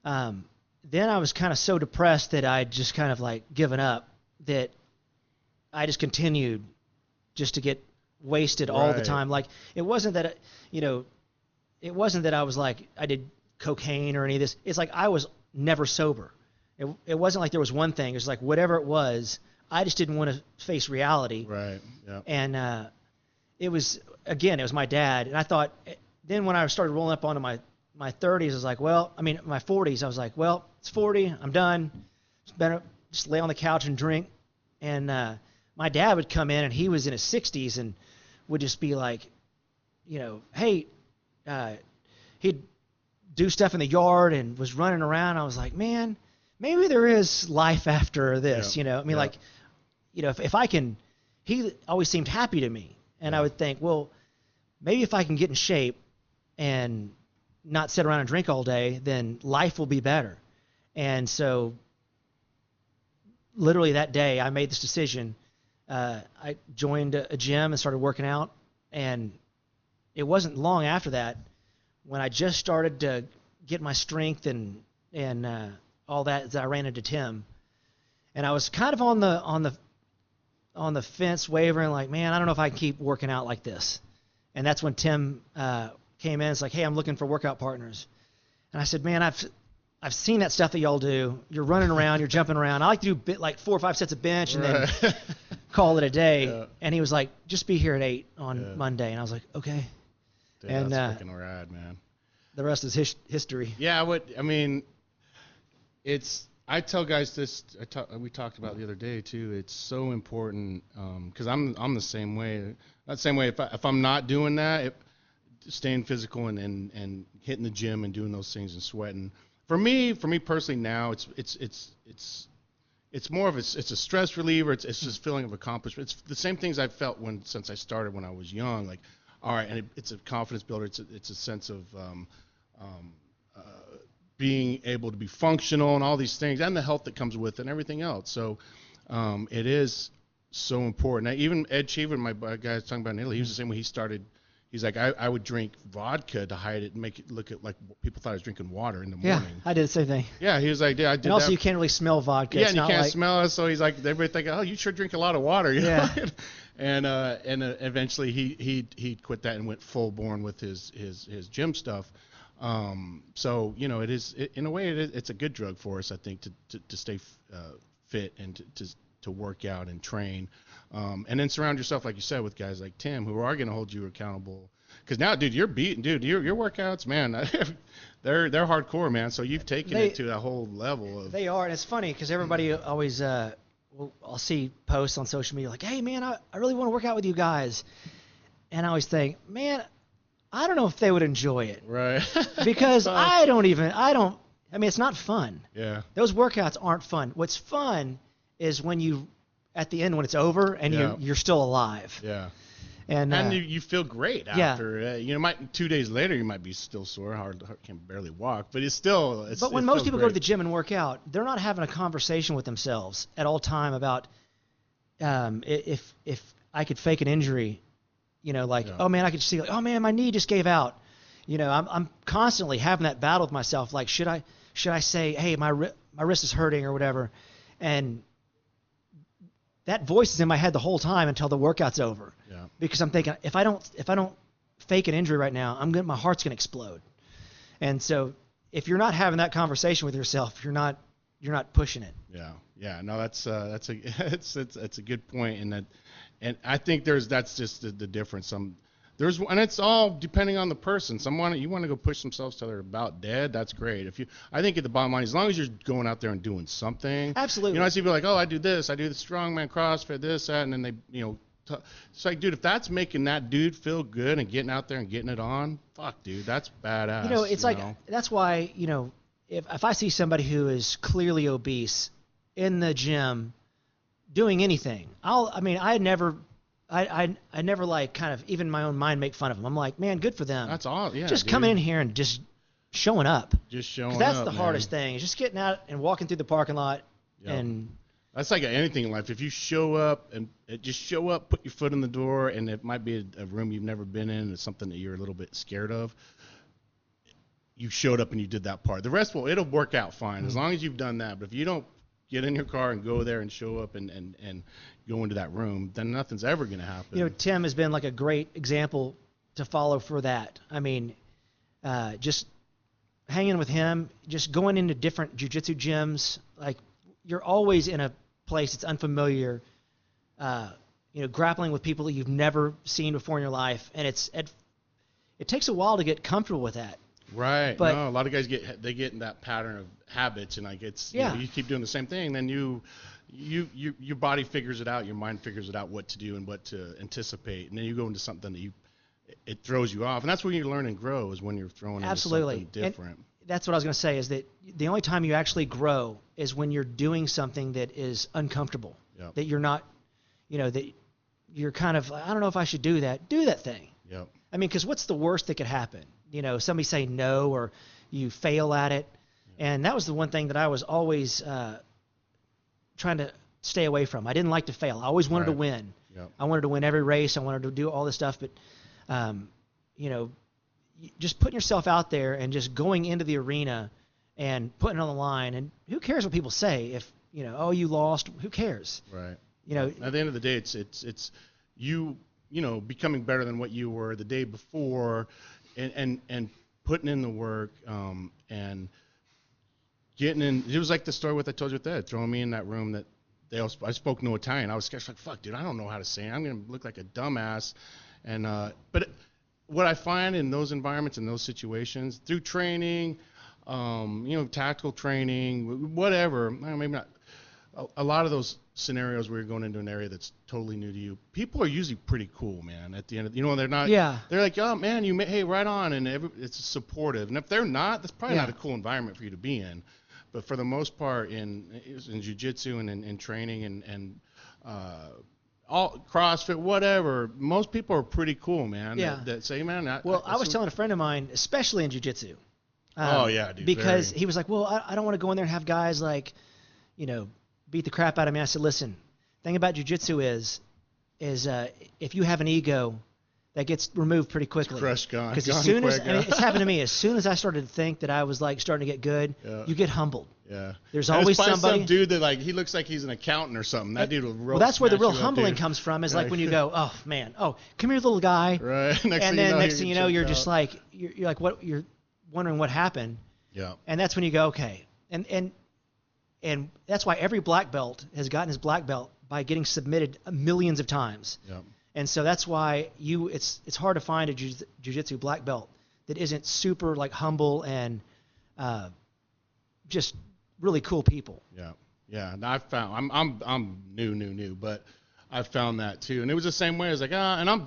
then I was kind of so depressed that I just kind of like given up, that I just continued just to get wasted all the time. Like it wasn't that it wasn't that I was like I did cocaine or any of this. It's like I was never sober. It wasn't like there was one thing. It was like whatever it was, I just didn't want to face reality. Right. Yeah. And it was my dad. And I thought then when I started rolling up onto my 30s, I was like, well, I mean my 40s, I was like, well, it's 40, I'm done. Just lay on the couch and drink. And my dad would come in, and he was in his 60s, and would just be like, hey. He'd do stuff in the yard and was running around. I was like, man, maybe there is life after this, I mean, like, if I can, he always seemed happy to me. And I would think, well, maybe if I can get in shape and not sit around and drink all day, then life will be better. And so literally that day I made this decision. I joined a gym and started working out, and it wasn't long after that when I just started to get my strength and all that I ran into Tim, and I was kind of on the fence, wavering, like, man, I don't know if I can keep working out like this. And that's when Tim came in. It's like, hey, I'm looking for workout partners. And I said, man, I've seen that stuff that y'all do. You're running around, you're jumping around. I like to do like 4 or 5 sets of bench and then call it a day. Yeah. And he was like, just be here at 8 on Monday. And I was like, okay. Dude, and that's freaking rad, man. The rest is history. Yeah, I tell guys this. We talked about it the other day too. It's so important because I'm the same way. Not the same way. If I'm not doing that, staying physical and hitting the gym and doing those things and sweating. For me personally now, it's more of it's a stress reliever. It's just feeling of accomplishment. It's the same things I've felt since I started when I was young. Like, all right, and it's a confidence builder. It's a sense of being able to be functional and all these things, and the health that comes with it and everything else. So it is so important. Now, even Ed Cheever, my guy I was talking about in Italy, he was the same way. He started. He's like, I would drink vodka to hide it and make it look like people thought I was drinking water in the morning. Yeah, I did the same thing. Yeah, he was like, yeah, I did. And also, that. You can't really smell vodka. Yeah, and you can't smell it. So he's like, everybody thinking, oh, you sure drink a lot of water. You know? And eventually he quit that and went full born with his gym stuff. So it is in a way it's a good drug for us, I think, to stay fit and to work out and train, and then surround yourself, like you said, with guys like Tim who are going to hold you accountable. Because now, dude, you're beating, dude. Your workouts, man, they're hardcore, man. So you've taken it to that whole level of. They are, and it's funny because everybody always, I'll see posts on social media like, "Hey, man, I really want to work out with you guys," and I always think, man, I don't know if they would enjoy it, Right. because I mean, it's not fun. Yeah. Those workouts aren't fun. What's fun is when at the end, when it's over and you're still alive. Yeah. And you feel great after. Yeah. 2 days later you might be still sore, hard can barely walk, but it's still. But when most people go to the gym and work out, they're not having a conversation with themselves at all time about if I could fake an injury, oh man, I could see, like, oh man, my knee just gave out. I'm constantly having that battle with myself. Like, should I say, hey, my wrist is hurting or whatever, and that voice is in my head the whole time until the workout's over. Yeah. Because I'm thinking, if I don't fake an injury right now, my heart's gonna explode. And so if you're not having that conversation with yourself, you're not pushing it. Yeah. Yeah. No, that's it's a good point, and I think that's just the difference. And it's all depending on the person. You want to go push themselves till they're about dead. That's great. I think at the bottom line, as long as you're going out there and doing something. Absolutely. I see people like, oh, I do this, I do the strongman, CrossFit, this, that, and then they, it's like, dude, if that's making that dude feel good and getting out there and getting it on, fuck, dude, that's badass. It's like that's why if I see somebody who is clearly obese in the gym doing anything, I never like kind of even in my own mind make fun of them. I'm like, man, good for them. That's all. Yeah. Just dude. coming in here and just showing up. Just showing up. That's the hardest thing. Is just getting out and walking through the parking lot. Yep. And that's like anything in life. If you show up and just show up, put your foot in the door, and it might be a room you've never been in, it's something that you're a little bit scared of. You showed up and you did that part. The rest it'll work out fine as long as you've done that. But if you don't get in your car and go there and show up and go into that room, then nothing's ever going to happen. Tim has been like a great example to follow for that. I mean, just hanging with him, just going into different jiu-jitsu gyms, like you're always in a place that's unfamiliar, grappling with people that you've never seen before in your life. And it takes a while to get comfortable with that. Right. But a lot of guys get in that pattern of habits, and like it's you keep doing the same thing, then your body figures it out, your mind figures it out what to do and what to anticipate, and then you go into something that it throws you off, and that's when you learn and grow, is when you're throwing into something different. And that's what I was going to say, is that the only time you actually grow is when you're doing something that is uncomfortable. Yep. That you're not, that you're kind of, I don't know if I should do that. Do that thing. Yep. I mean, because what's the worst that could happen? Somebody say no, or you fail at it. And that was the one thing that I was always trying to stay away from. I didn't like to fail. I always wanted to win. Yep. I wanted to win every race. I wanted to do all this stuff. But, just putting yourself out there and just going into the arena and putting it on the line. And who cares what people say? If, oh, you lost, who cares? Right. At the end of the day, it's you, becoming better than what you were the day before, and putting in the work, and getting in. It was like the story what I told you with Ed, throwing me in that room that I spoke no Italian. I was scared, like, fuck, dude, I don't know how to say it. I'm going to look like a dumbass. And but what I find in those environments, in those situations, through training, tactical training, whatever, maybe not, a lot of those scenarios where you're going into an area that's totally new to you, people are usually pretty cool, man. At the end of, they're not. Yeah. They're like, oh man, hey, right on, and it's supportive. And if they're not, that's probably not a cool environment for you to be in. But for the most part, in jiu-jitsu and in training and all CrossFit, whatever, most people are pretty cool, man. Yeah. That say, man. I was telling a friend of mine, especially in jiu-jitsu. Oh yeah, dude. Because he was like, well, I don't want to go in there and have guys like, beat the crap out of me. I said, listen, thing about jiu-jitsu is if you have an ego, that gets removed pretty quickly. Crushed, gone. Because as soon as it's happened to me, as soon as I started to think that I was like starting to get good, you get humbled. Yeah. There's always somebody. Some dude that he looks like he's an accountant or something. That dude will roll. Well, that's where the real humbling comes from. Is like when you go, oh man, come here, little guy. Right. Next thing you know, you're just like, you're like, what? You're wondering what happened. Yeah. And that's when you go, okay. And that's why every black belt has gotten his black belt by getting submitted millions of times. Yeah. And so that's why it's hard to find a jiu-jitsu black belt that isn't super like humble and just really cool people. Yeah. Yeah. And I found I'm new, but I found that too. And it was the same way. I was like, and I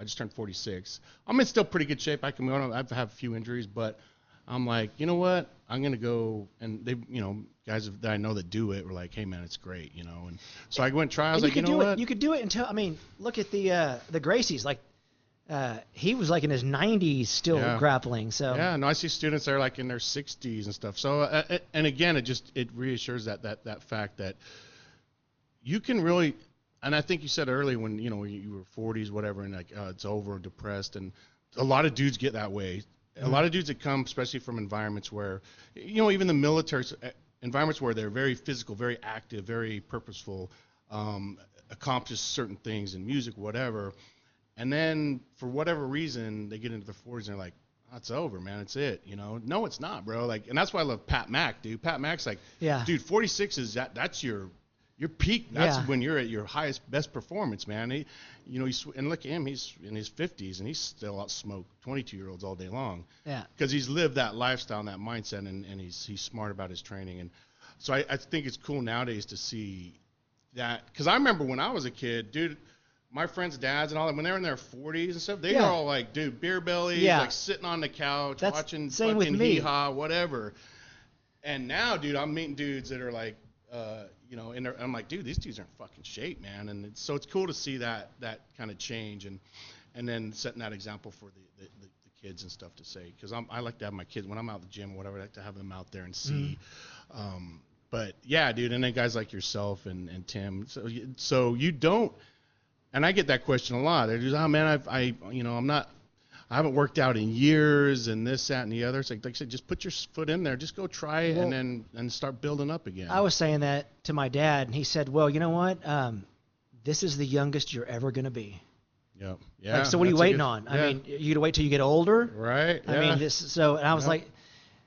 just turned 46. I'm in still pretty good shape. I have a few injuries, but I'm like, you know what? I'm going to go. And they, guys that I know that do it were like, hey man, it's great, And so I went try. I was like, you know what? You could do it until, look at the Gracies. Like, he was like in his 90s still grappling. So yeah, no, I see students that are like in their 60s and stuff. So, and again, it reassures that fact that you can really, and I think you said earlier when, you were 40s, whatever, and like, it's over, depressed. And a lot of dudes get that way. A lot of dudes that come, especially from environments where, even the military environments where they're very physical, very active, very purposeful, accomplish certain things in music, whatever. And then for whatever reason, they get into their 40s and they're like, oh, it's over, man. It's it. No, it's not, bro. Like, and that's why I love Pat Mack, dude. Pat Mack's like, dude, 46 is that's your peak. That's when you're at your highest, best performance, man. And look at him. He's in his 50s and he's still out smoke 22-year-olds all day long. Yeah. Because he's lived that lifestyle and that mindset, and he's smart about his training. And so I think it's cool nowadays to see that. Because I remember when I was a kid, dude, my friends' dads and all that, when they're in their 40s and stuff, they were all like, dude, beer belly, like sitting on the couch, watching fucking hee-haw, whatever. And now, dude, I'm meeting dudes that are like, and I'm like, dude, these dudes are in fucking shape, man. And so it's cool to see that kind of change and then setting that example for the kids and stuff to say, because I like to have my kids when I'm out at the gym or whatever, I like to have them out there and see. But yeah, dude, and then guys like yourself and Tim. So you don't, and I get that question a lot. They're just, oh man, I haven't worked out in years and this, that, and the other. It's like I said, just put your foot in there. Just go try it and start building up again. I was saying that to my dad, and he said, well, you know what? This is the youngest you're ever going to be. Yep. Yeah. Like, so what are you waiting on? I mean, you going to wait till you get older? Right. I mean, and I was like,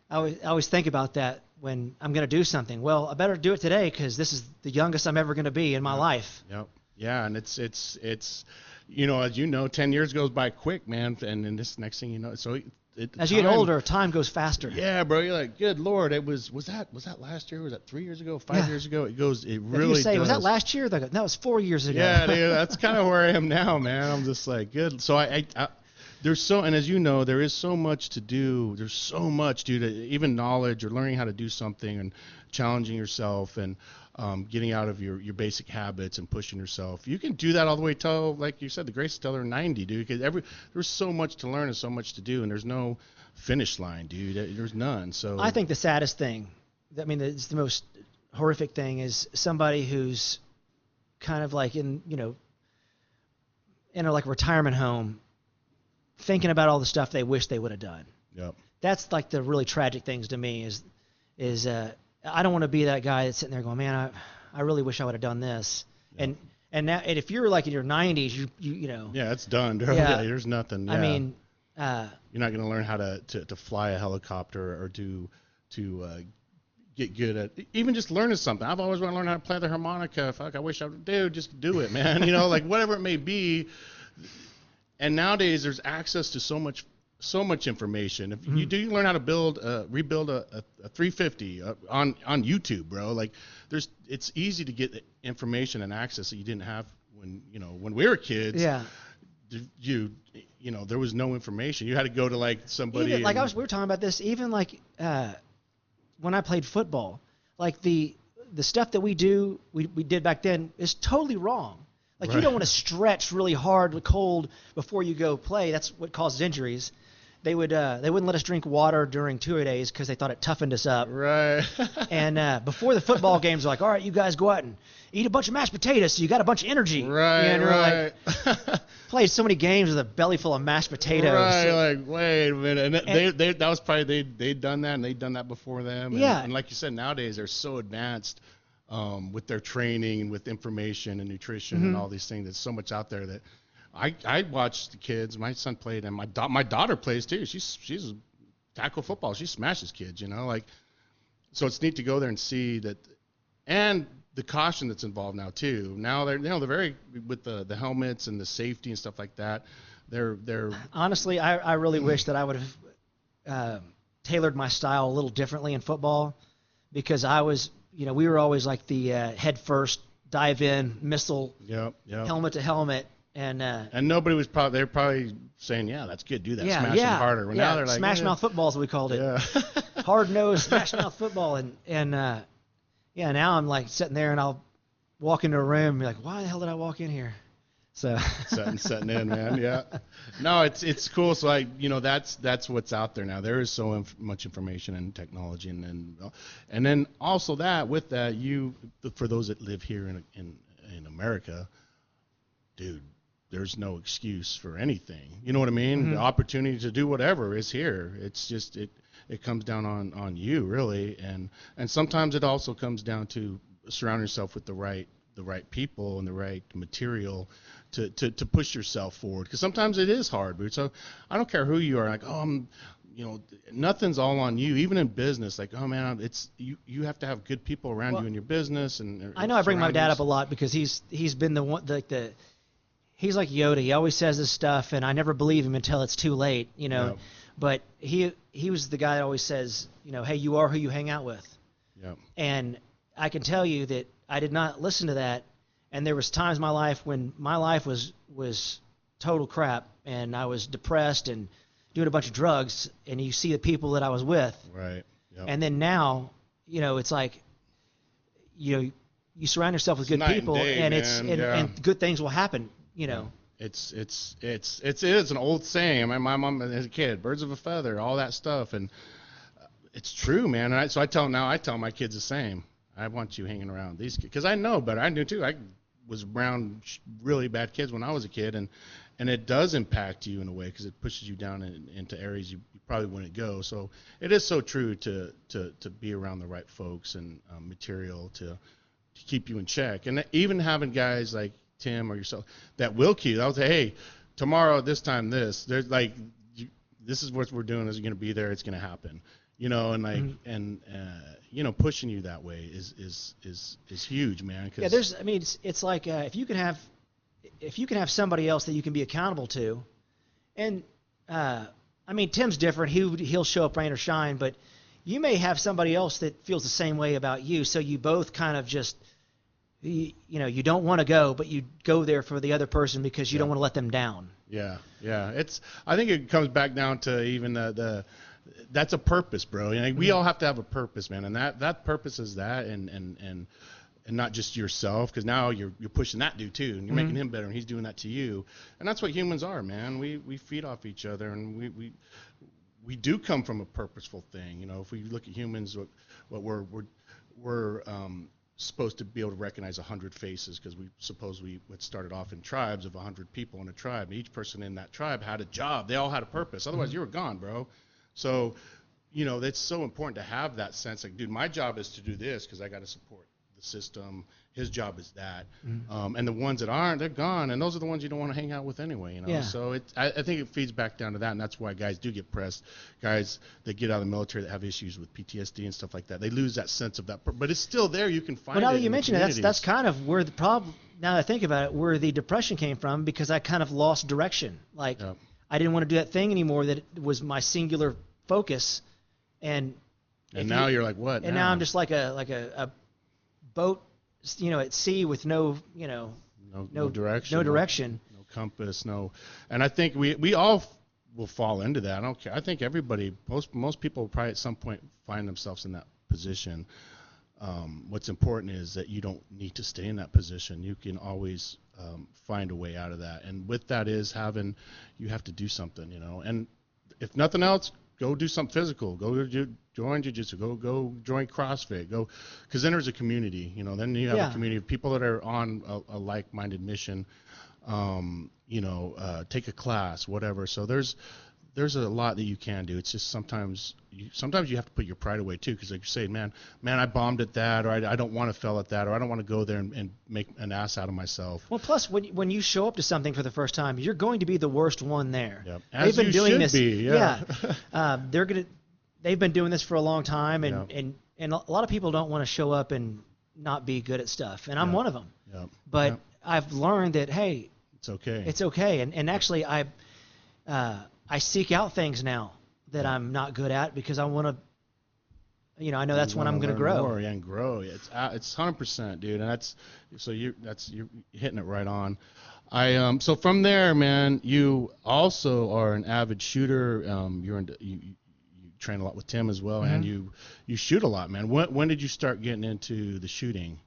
I always think about that when I'm going to do something. Well, I better do it today because this is the youngest I'm ever going to be in my life. Yep. Yeah, and it's as 10 years goes by quick, man, and then this next thing you know, so as you get older, time goes faster. Yeah, bro, you're like, good Lord, was that last year? Was that 3 years ago? 5 years ago? It really if you say, does. Was that last year? That was 4 years ago. Yeah, dude, that's kind of where I am now, man. I'm just like, good. So there's and as you know, there is so much to do. There's so much, dude, even knowledge or learning how to do something and challenging yourself and getting out of your basic habits and pushing yourself. You can do that all the way till, like you said, the Grace till they're 90, dude. Because there's so much to learn and so much to do, and there's no finish line, dude. There's none. So I think the saddest thing, it's the most horrific thing, is somebody who's kind of like in like a retirement home, thinking about all the stuff they wish they would have done. Yep. That's like the really tragic things to me is I don't want to be that guy that's sitting there going, man, I really wish I would have done this. Yep. And now, and if you're like in your 90s, you know. Yeah, it's done. Yeah, there's nothing. Yeah. I mean, you're not going to learn how to fly a helicopter or to get good at even just learning something. I've always wanted to learn how to play the harmonica. Fuck, I wish I would. Dude, just do it, man. Like whatever it may be. And nowadays, there's access to so much information. If you learn how to rebuild a 350 on YouTube, bro. Like it's easy to get information and access that you didn't have when we were kids. Yeah. There was no information. You had to go to like somebody. Even, we were talking about this. Even like when I played football, like the stuff that we did back then is totally wrong. Like, you don't want to stretch really hard, cold before you go play. That's what causes injuries. They wouldn't let us drink water during 2 days because they thought it toughened us up. Right. And before the football games, they're like, all right, you guys go out and eat a bunch of mashed potatoes so you got a bunch of energy. Right, and right. Like, played so many games with a belly full of mashed potatoes. Right, like, wait a minute. And that was probably, they'd done that, and they'd done that before them. And, yeah. And like you said, nowadays they're so advanced with their training and with information and nutrition and all these things. There's so much out there that I watch the kids. My son played, and my daughter plays too. She's tackle football. She smashes kids, like. So it's neat to go there and see that, and the caution that's involved now too. Now they're very with the helmets and the safety and stuff like that. They're honestly, I really wish that I would have tailored my style a little differently in football, because I was, we were always like the head first, dive in, missile, helmet to helmet. And nobody was they're probably saying, yeah, that's good, do that, smash them harder. Now they're like, smash mouth football, as we called it. Yeah. Hard nose, smash mouth football. And now I'm like sitting there and I'll walk into a room and be like, why the hell did I walk in here? So setting in, man. Yeah. No, it's cool. So that's what's out there now. There is so much information and technology, and then also with that, for those that live here in America, dude, there's no excuse for anything. You know what I mean? Mm-hmm. The opportunity to do whatever is here. It's just it comes down on you really, and sometimes it also comes down to surrounding yourself with the right people and the right material to push yourself forward. Because sometimes it is hard, but so I don't care who you are. Like, nothing's all on you. Even in business, like, oh man, it's you have to have good people around you in your business. And I know I bring my dad up a lot because he's been the one he's like Yoda. He always says this stuff, and I never believe him until it's too late, Yep. But he was the guy that always says, hey, you are who you hang out with. Yep. And I can tell you that I did not listen to that, and there was times in my life when my life was total crap, and I was depressed and doing a bunch of drugs, and you see the people that I was with. Right. Yep. And then now, it's like, you surround yourself with good people, and and good things will happen. It is an old saying. My mom as a kid, birds of a feather, all that stuff, and it's true, man. And I tell my kids the same. I want you hanging around these kids because I know better. I knew too. I was around really bad kids when I was a kid, and it does impact you in a way because it pushes you down into areas you probably wouldn't go. So it is so true to be around the right folks and material to keep you in check. And even having guys like Tim or yourself that will keep. I'll say, hey, tomorrow this time there's like this is what we're doing. Is going to be there. It's going to happen. And like and pushing you that way is huge, man. Yeah, it's like if you can have somebody else that you can be accountable to, and Tim's different. He'll show up rain or shine, but you may have somebody else that feels the same way about you. So you both kind of just you don't want to go, but you go there for the other person because you don't want to let them down. Yeah. I think it comes back down to even that's a purpose, bro. We all have to have a purpose, man, and that purpose is that, and not just yourself, because now you're pushing that dude too, and you're making him better, and he's doing that to you, and that's what humans are, man. We feed off each other, and we do come from a purposeful thing. If we look at humans, what we're supposed to be able to recognize 100 faces because we started off in tribes of 100 people in a tribe. Each person in that tribe had a job. They all had a purpose. Otherwise, you were gone, bro. So, that's so important to have that sense. Like, dude, my job is to do this because I got to support the system. His job is that. And the ones that aren't, they're gone. And those are the ones you don't want to hang out with anyway. Yeah. So I think it feeds back down to that, and that's why guys do get pressed. Guys that get out of the military that have issues with PTSD and stuff like that, they lose that sense of that. But it's still there. You can find it. Well, now that you mention it, that's kind of where the problem. Now that I think about it, where the depression came from, because I kind of lost direction. Like, I didn't want to do that thing anymore. That was my singular focus, and now you're like, what? And now I'm just like a boat, at sea with no direction, no compass, and I think we all will fall into that. I don't care. I think everybody, most people will probably at some point find themselves in that position. What's important is that you don't need to stay in that position. You can always find a way out of that, and with that is you have to do something, and if nothing else, go do something physical. Go join jiu-jitsu. Go join CrossFit. Go, because then there's a community. Then you have a community of people that are on a like-minded mission. Take a class, whatever. So there's a lot that you can do. It's just sometimes you have to put your pride away too, because like you say, man, I bombed at that, or I don't want to fail at that, or I don't want to go there and make an ass out of myself. Well, plus when you show up to something for the first time, you're going to be the worst one there. Yep. As they've been you doing should this. Be, yeah. They're gonna. they've been doing this for a long time, Yep. and a lot of people don't want to show up and not be good at stuff, and I'm Yep. one of them. Yep. But Yep. I've learned that, hey, It's okay. it's okay, and actually I seek out things now that Yeah. I'm not good at because I want to, I know that's You when I'm wanna going to learn grow. more, yeah, and grow. It's 100%, dude, and you're hitting it right on. So from there, man, you also are an avid shooter. You train a lot with Tim as well, and Mm-hmm. you shoot a lot, man. When did you start getting into the shooting?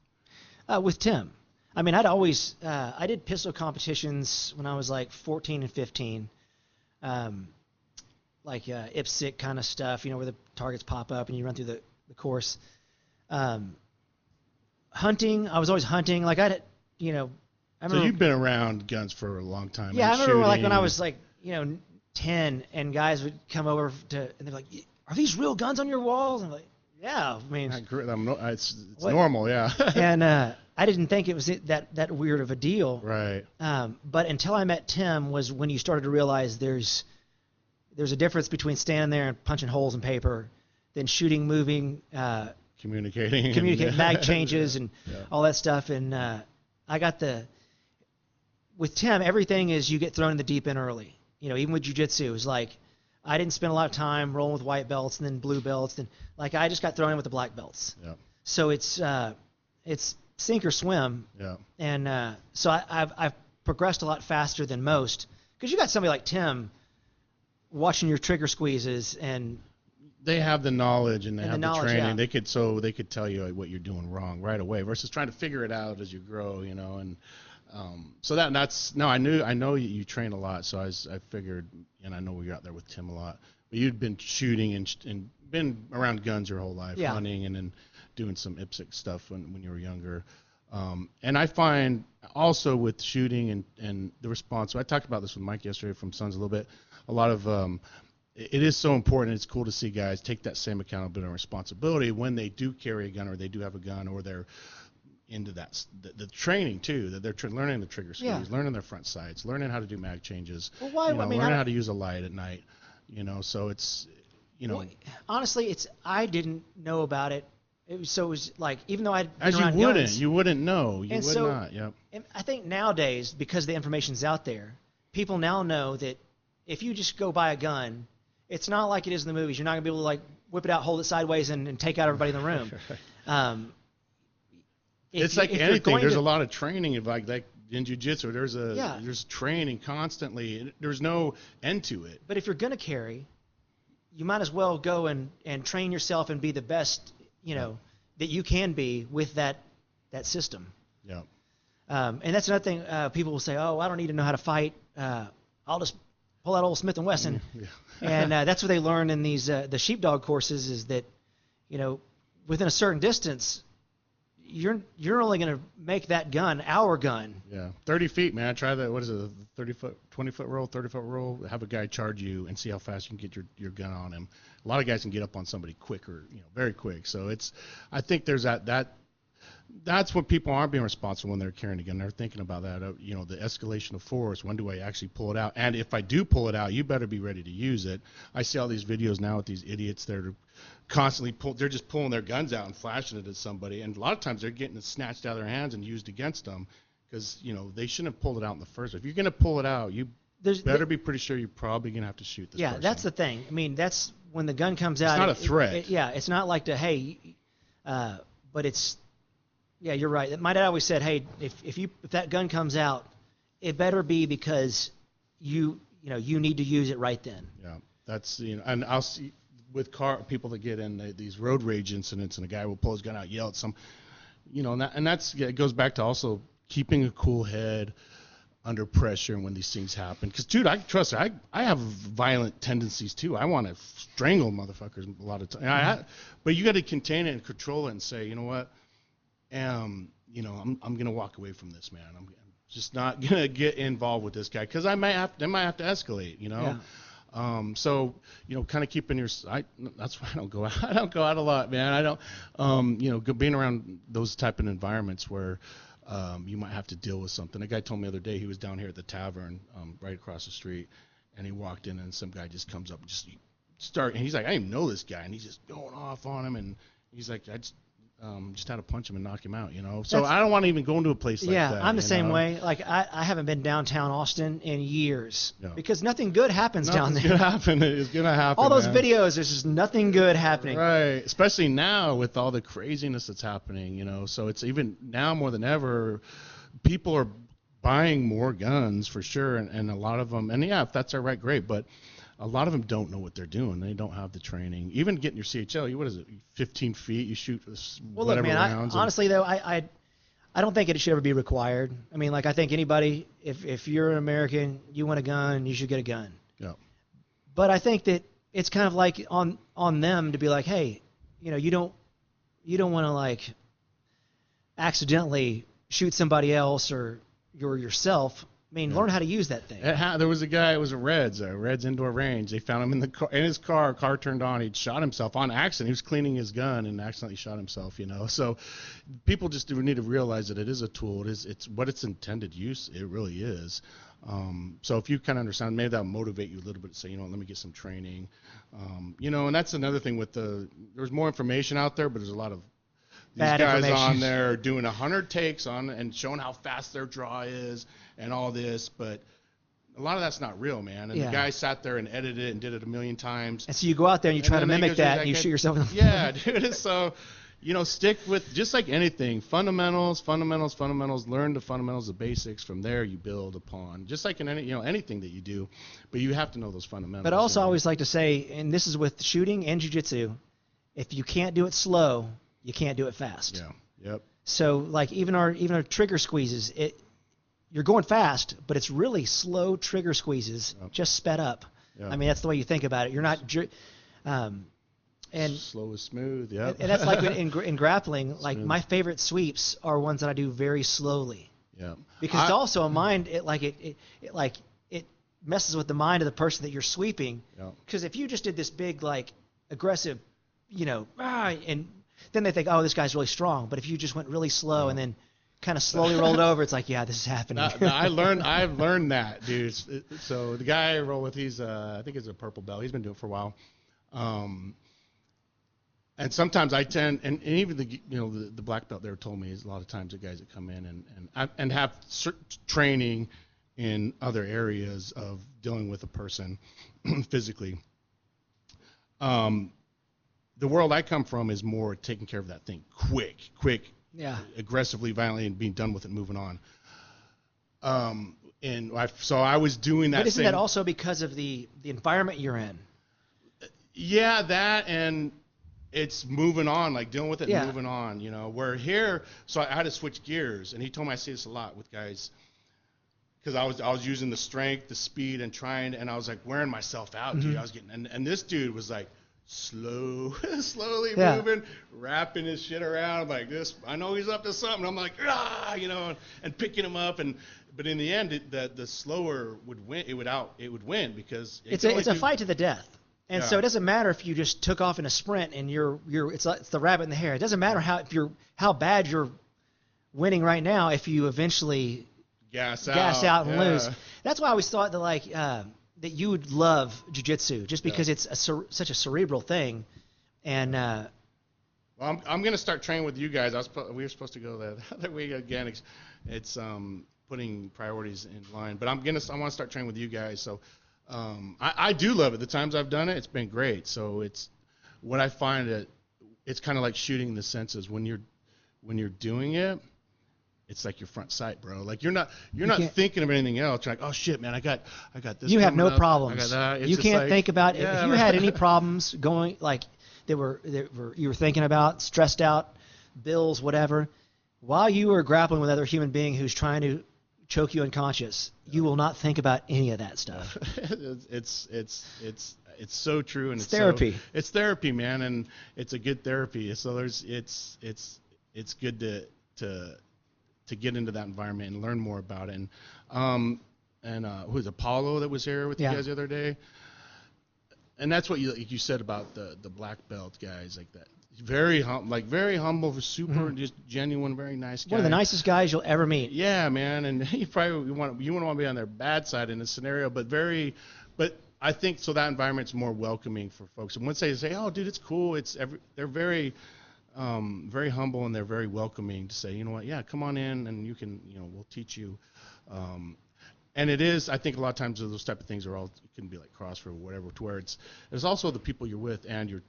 With Tim. I mean, I did pistol competitions when I was like 14 and 15, like IPSC kind of stuff, where the targets pop up and you run through the course. Hunting, I was always hunting. Like I So remember, you've been around guns for a long time. yeah, I and remember like when I shooting. was like, 10 and guys would come over and they're like, are these real guns on your walls? And I'm like, yeah, I mean, It's What? normal, yeah. and I didn't think it was that weird of a deal. Right. But until I met Tim was when you started to realize there's a difference between standing there and punching holes in paper, than shooting, moving, Communicating. communicate, mag changes, and Yeah. all that stuff. And I got with Tim, everything is you get thrown in the deep end early. Even with jiu-jitsu, it was like I didn't spend a lot of time rolling with white belts and then blue belts, and like I just got thrown in with the black belts. Yeah. So it's sink or swim. Yeah. And so I've progressed a lot faster than most because you got somebody like Tim watching your trigger squeezes, and They have the knowledge and they And have the the knowledge, training. yeah. They could tell you what you're doing wrong right away versus trying to figure it out as you grow, and so that's no. I know you train a lot, so I figured, and I know you're out there with Tim a lot. But you'd been shooting and been around guns your whole life, Yeah. hunting, and then doing some IPSC stuff when you were younger. And I find also with shooting and the response. So I talked about this with Mike yesterday from Sons a little bit. A lot of it is so important. It's cool to see guys take that same accountability and responsibility when they do carry a gun or they do have a gun or they're into that the training too, that they're learning the trigger squeeze, Yeah. learning their front sights, learning how to do mag changes, Well, why- I mean, learning I- how to use a light at night, so it's well, honestly, I didn't know about it. It was like, even though I'd been as around guns, you wouldn't know, you And would so- not. Yep. and I think nowadays, because the information's out there, people now know that if you just go buy a gun, it's not like it is in the movies. You're not gonna be able to like whip it out, hold it sideways, and take out everybody in the room. It's like if you're anything. going There's to- a lot of training of like in jiu-jitsu. Yeah. There's training constantly. There's no end to it. But if you're going to carry, you might as well go and train yourself and be the best, that you can be with that system. Yeah. And that's another thing. People will say, "Oh, I don't need to know how to fight. I'll just pull out old Smith and Wesson." Yeah. And that's what they learn in these the sheepdog courses is that, within a certain distance, you're only going to make that gun our gun. Yeah, 30 feet, man. Try that. What is it? A 30-foot, 20-foot roll, 30-foot roll. Have a guy charge you and see how fast you can get your gun on him. A lot of guys can get up on somebody quicker, very quick. So I think there's that's what people aren't being responsible when they're carrying a gun. They're thinking about that. The escalation of force. When do I actually pull it out? And if I do pull it out, you better be ready to use it. I see all these videos now with these idiots that are constantly they're just pulling their guns out and flashing it at somebody, and a lot of times they're getting it snatched out of their hands and used against them because they shouldn't have pulled it out in the first place. If you're going to pull it out, you better be pretty sure you're probably going to have to shoot this person. That's the thing. I mean, that's when the gun comes out. It's not a threat. It's not like but it's. Yeah, you're right. My dad always said, "Hey, if that gun comes out, it better be because you need to use it right then." Yeah, that's and I'll see with people that get in these road rage incidents, and a guy will pull his gun out, yell at some, it goes back to also keeping a cool head under pressure when these things happen. Because dude, I have violent tendencies too. I want to strangle motherfuckers a lot of times. But you got to contain it and control it and say, you know what. I'm gonna walk away from this, man. I'm just not gonna get involved with this guy because I might have to escalate, Yeah. So kind of keeping that's why I don't go out. I don't go out a lot, man. I don't, being around those type of environments where you might have to deal with something. A guy told me the other day he was down here at the tavern right across the street, and he walked in and some guy just comes up and just start, and he's like, I didn't even know this guy, and he's just going off on him, and he's like, I just had to punch him and knock him out, you know. So I don't want to even go into a place like that. Yeah, I'm the same know? way. Like I haven't been downtown Austin in years because nothing good happens down there. Nothing's gonna happen. It's gonna happen. All those man. videos, there's just nothing good happening. Right, especially now with all the craziness that's happening, you know. So it's even now more than ever, people are buying more guns for sure, and a lot of them, and yeah, if that's all right, great, but a lot of them don't know what they're doing. They don't have the training. Even getting your CHL, what is it, 15 feet, you shoot whatever rounds. Honestly, though, I don't think it should ever be required. I mean, like, I think anybody, if you're an American, you want a gun, you should get a gun. Yeah. But I think that it's kind of like on them to be like, hey, you know, you don't want to, like, accidentally shoot somebody else or yourself. I mean, learn how to use that thing. There was a guy, it was a Reds indoor range. They found him in his car turned on. He'd shot himself on accident. He was cleaning his gun and accidentally shot himself, you know. So people just need to realize that it is a tool. It's what its intended use. It really is. So if you kind of understand, maybe that'll motivate you a little bit to say, you know, let me get some training. You know, and that's another thing with there's more information out there, but there's a lot of these guys on there doing 100 takes on and showing how fast their draw is and all this, but a lot of that's not real, man. And the guy sat there and edited it and did it a million times. And so you go out there and you try to mimic that and you shoot yourself in the Yeah, dude. So, you know, stick with, just like anything, fundamentals. Learn the fundamentals, the basics. From there, you build upon. Just like in anything that you do, but you have to know those fundamentals. But I also always like to say, and this is with shooting and jiu-jitsu, if you can't do it slow, you can't do it fast. Yeah. Yep. So like even our trigger squeezes, you're going fast, but it's really slow trigger squeezes, just sped up. I mean, that's the way you think about it. You're not and slow is smooth. Yeah. And that's like in grappling. Like my favorite sweeps are ones that I do very slowly. Yeah. Because it's also a mind. It messes with the mind of the person that you're sweeping. Because if you just did this big like aggressive, you know, and then they think, oh, this guy's really strong. But if you just went really slow and then kind of slowly rolled over, it's like, yeah, this is happening. I've learned that, dude. So the guy I roll with, I think he's a purple belt. He's been doing it for a while. And sometimes I tend, and even the black belt there told me is a lot of times the guys that come in and have training in other areas of dealing with a person physically. The world I come from is more taking care of that thing quick, aggressively, violently, and being done with it, moving on. So I was doing that. But isn't that also because of the environment you're in? Yeah, that, and it's moving on, like dealing with it and moving on, you know. Where here, so I had to switch gears, and he told me I see this a lot with guys, because I was using the strength, the speed, and I was like wearing myself out, dude. I was getting, and this dude was like slowly moving, wrapping his shit around like this. I know he's up to something. I'm like, you know, and picking him up, but in the end, the slower would win. It would win because it's a fight to the death. And so it doesn't matter if you just took off in a sprint and it's the rabbit in the hare. It doesn't matter how bad you're winning right now if you eventually gas out and lose. That's why I always thought that that you would love jiu-jitsu just because it's such a cerebral thing. And well, I'm going to start training with you guys. We were supposed to go that other week again. It's putting priorities in line, but I want to start training with you guys. So. I do love it. The times I've done it, it's been great. So it's what I find that it's kind of like shooting the senses when you're doing it. It's like your front sight, bro. Like you're not thinking of anything else. You're like, oh shit, man, I got this. You have no up. problems. I got that. You can't think about it. If you had any problems going like you were thinking about, stressed out, bills, whatever, while you were grappling with another human being who's trying to choke you unconscious, you will not think about any of that stuff. It's so true, and it's therapy. It's therapy, man, and it's a good therapy. So it's good to get into that environment and learn more about it. And who was Apollo that was here with you guys the other day? And that's what you said about the black belt guys, like that. Very humble, super, just genuine, very nice guy. One of the nicest guys you'll ever meet. Yeah, man, and you probably want to be on their bad side in this scenario, but I think so that environment's more welcoming for folks. And once they say, "Oh, dude, it's cool," they're very, very humble, and they're very welcoming to say, "You know what? Yeah, come on in, and you can, we'll teach you." And it is, I think, a lot of times those type of things are all it can be like CrossFit or whatever, to where there's also the people you're with and your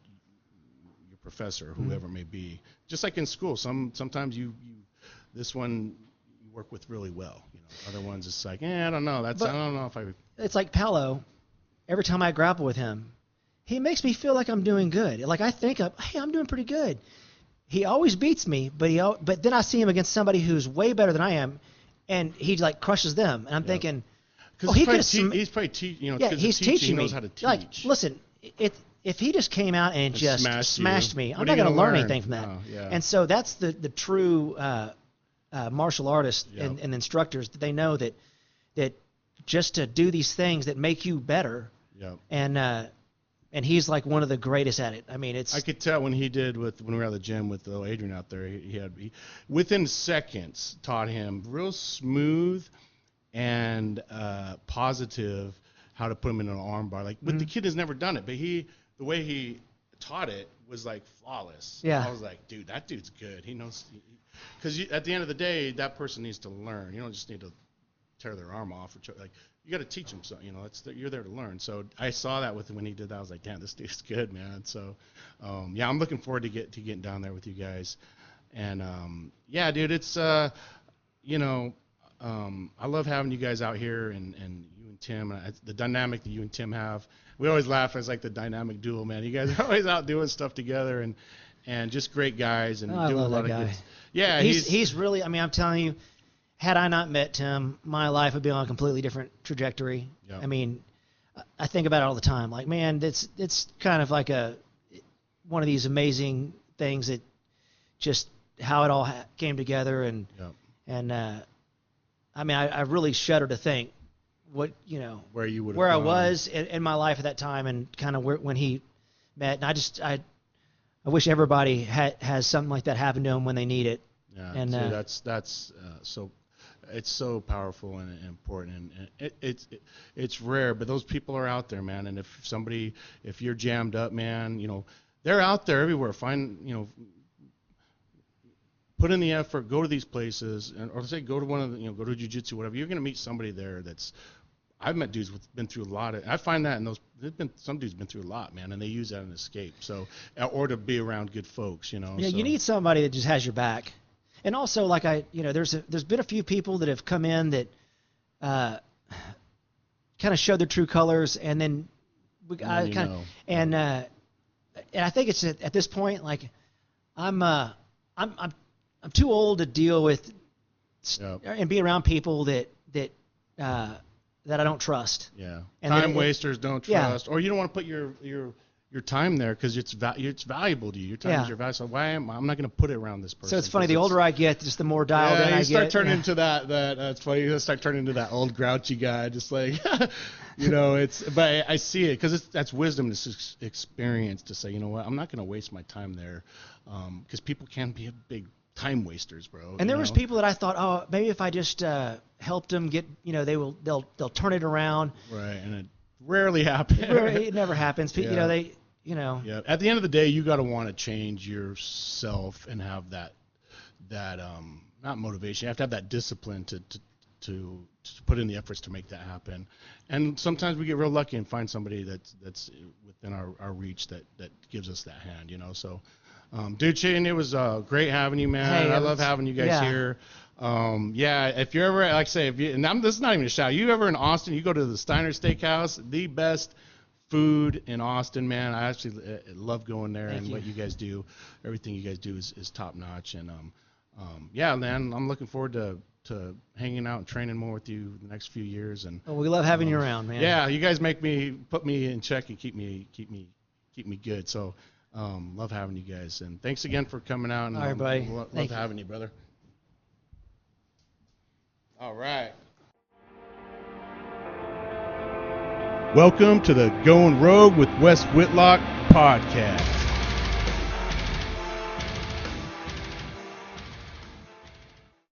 professor, whoever it may be. Just like in school, sometimes you this one you work with really well. Other ones it's like, I don't know. I don't know if I. It's like Paolo. Every time I grapple with him, he makes me feel like I'm doing good. Like I think, hey, I'm doing pretty good. He always beats me, but then I see him against somebody who's way better than I am, and he like crushes them. And I'm thinking, because he's probably teaching he knows how to teach. Like, listen, if he just came out and just smashed me, I'm not going to learn anything from that. No, yeah. And so that's the true martial artists and instructors, that they know that just to do these things that make you better. Yep. And he's like one of the greatest at it. I mean, I could tell when we were at the gym with Adrian out there, he within seconds taught him real smooth and positive how to put him in an arm bar. Like, but the kid has never done it, but the way he taught it was like flawless. Yeah. I was like, dude, that dude's good. He knows, because at the end of the day, that person needs to learn. You don't just need to tear their arm off or like. You got to teach them, so you're there to learn. So I saw that when he did that. I was like, damn, this dude's good, man. So I'm looking forward to getting down there with you guys. And dude, it's I love having you guys out here, and you and Tim, the dynamic that you and Tim have. We always laugh as like the dynamic duo, man. You guys are always out doing stuff together, and just great guys, and doing a lot of good. Yeah, he's really. I mean, I'm telling you. Had I not met Tim, my life would be on a completely different trajectory. Yep. I mean, I think about it all the time. Like, man, it's kind of like one of these amazing things that just how it all came together. And I mean, I really shudder to think what where I was in my life at that time, and kind of when he met. And I wish everybody has something like that happen to them when they need it. Yeah, and that's so. It's so powerful and important, and it's rare, but those people are out there, man. And if you're jammed up, man, they're out there everywhere. Find, put in the effort, go to these places, or say go to one of the, go to jiu-jitsu, whatever. You're gonna meet somebody there I've met dudes who've been through a lot I find that some dudes been through a lot, man, and they use that as an escape. So, or to be around good folks, Yeah, so. You need somebody that just has your back. And also, like there's been a few people that have come in that kind of showed their true colors, and then and I think it's at this point, like I'm too old to deal with and be around people that I don't trust. Yeah, and time wasters don't trust, or you don't want to put your time there because it's valuable to you. Your time is your value. So I'm not going to put it around this person. So it's funny. The older I get, just the more dialed in I get. You start turning into that. That's funny. You start turning into that old grouchy guy. Just like, it's. But I see it because that's wisdom. This experience to say, you know what, I'm not going to waste my time there, because people can be big time wasters, bro. And there was people that I thought, oh, maybe if I just helped them get, they'll turn it around. Right, and it rarely happens. It never happens. Yeah. Yeah. At the end of the day, you got to want to change yourself and have that not motivation. You have to have that discipline to put in the efforts to make that happen. And sometimes we get real lucky and find somebody that's within our reach that gives us that hand. So, dude, Shane, it was great having you, man. Hey, I love having you guys here. If you're ever, like I say, this is not even a shout. You ever in Austin, you go to the Steiner Steakhouse, the best food in Austin, man. I actually love going there. Thank you. What you guys do. Everything you guys do is top notch. And man, I'm looking forward to hanging out and training more with you the next few years. And we love having you around, man. Yeah, you guys put me in check and keep me good. So love having you guys. And thanks again for coming out. And all right, buddy. Love having you, brother. All right. Welcome to the Going Rogue with Wes Whitlock podcast.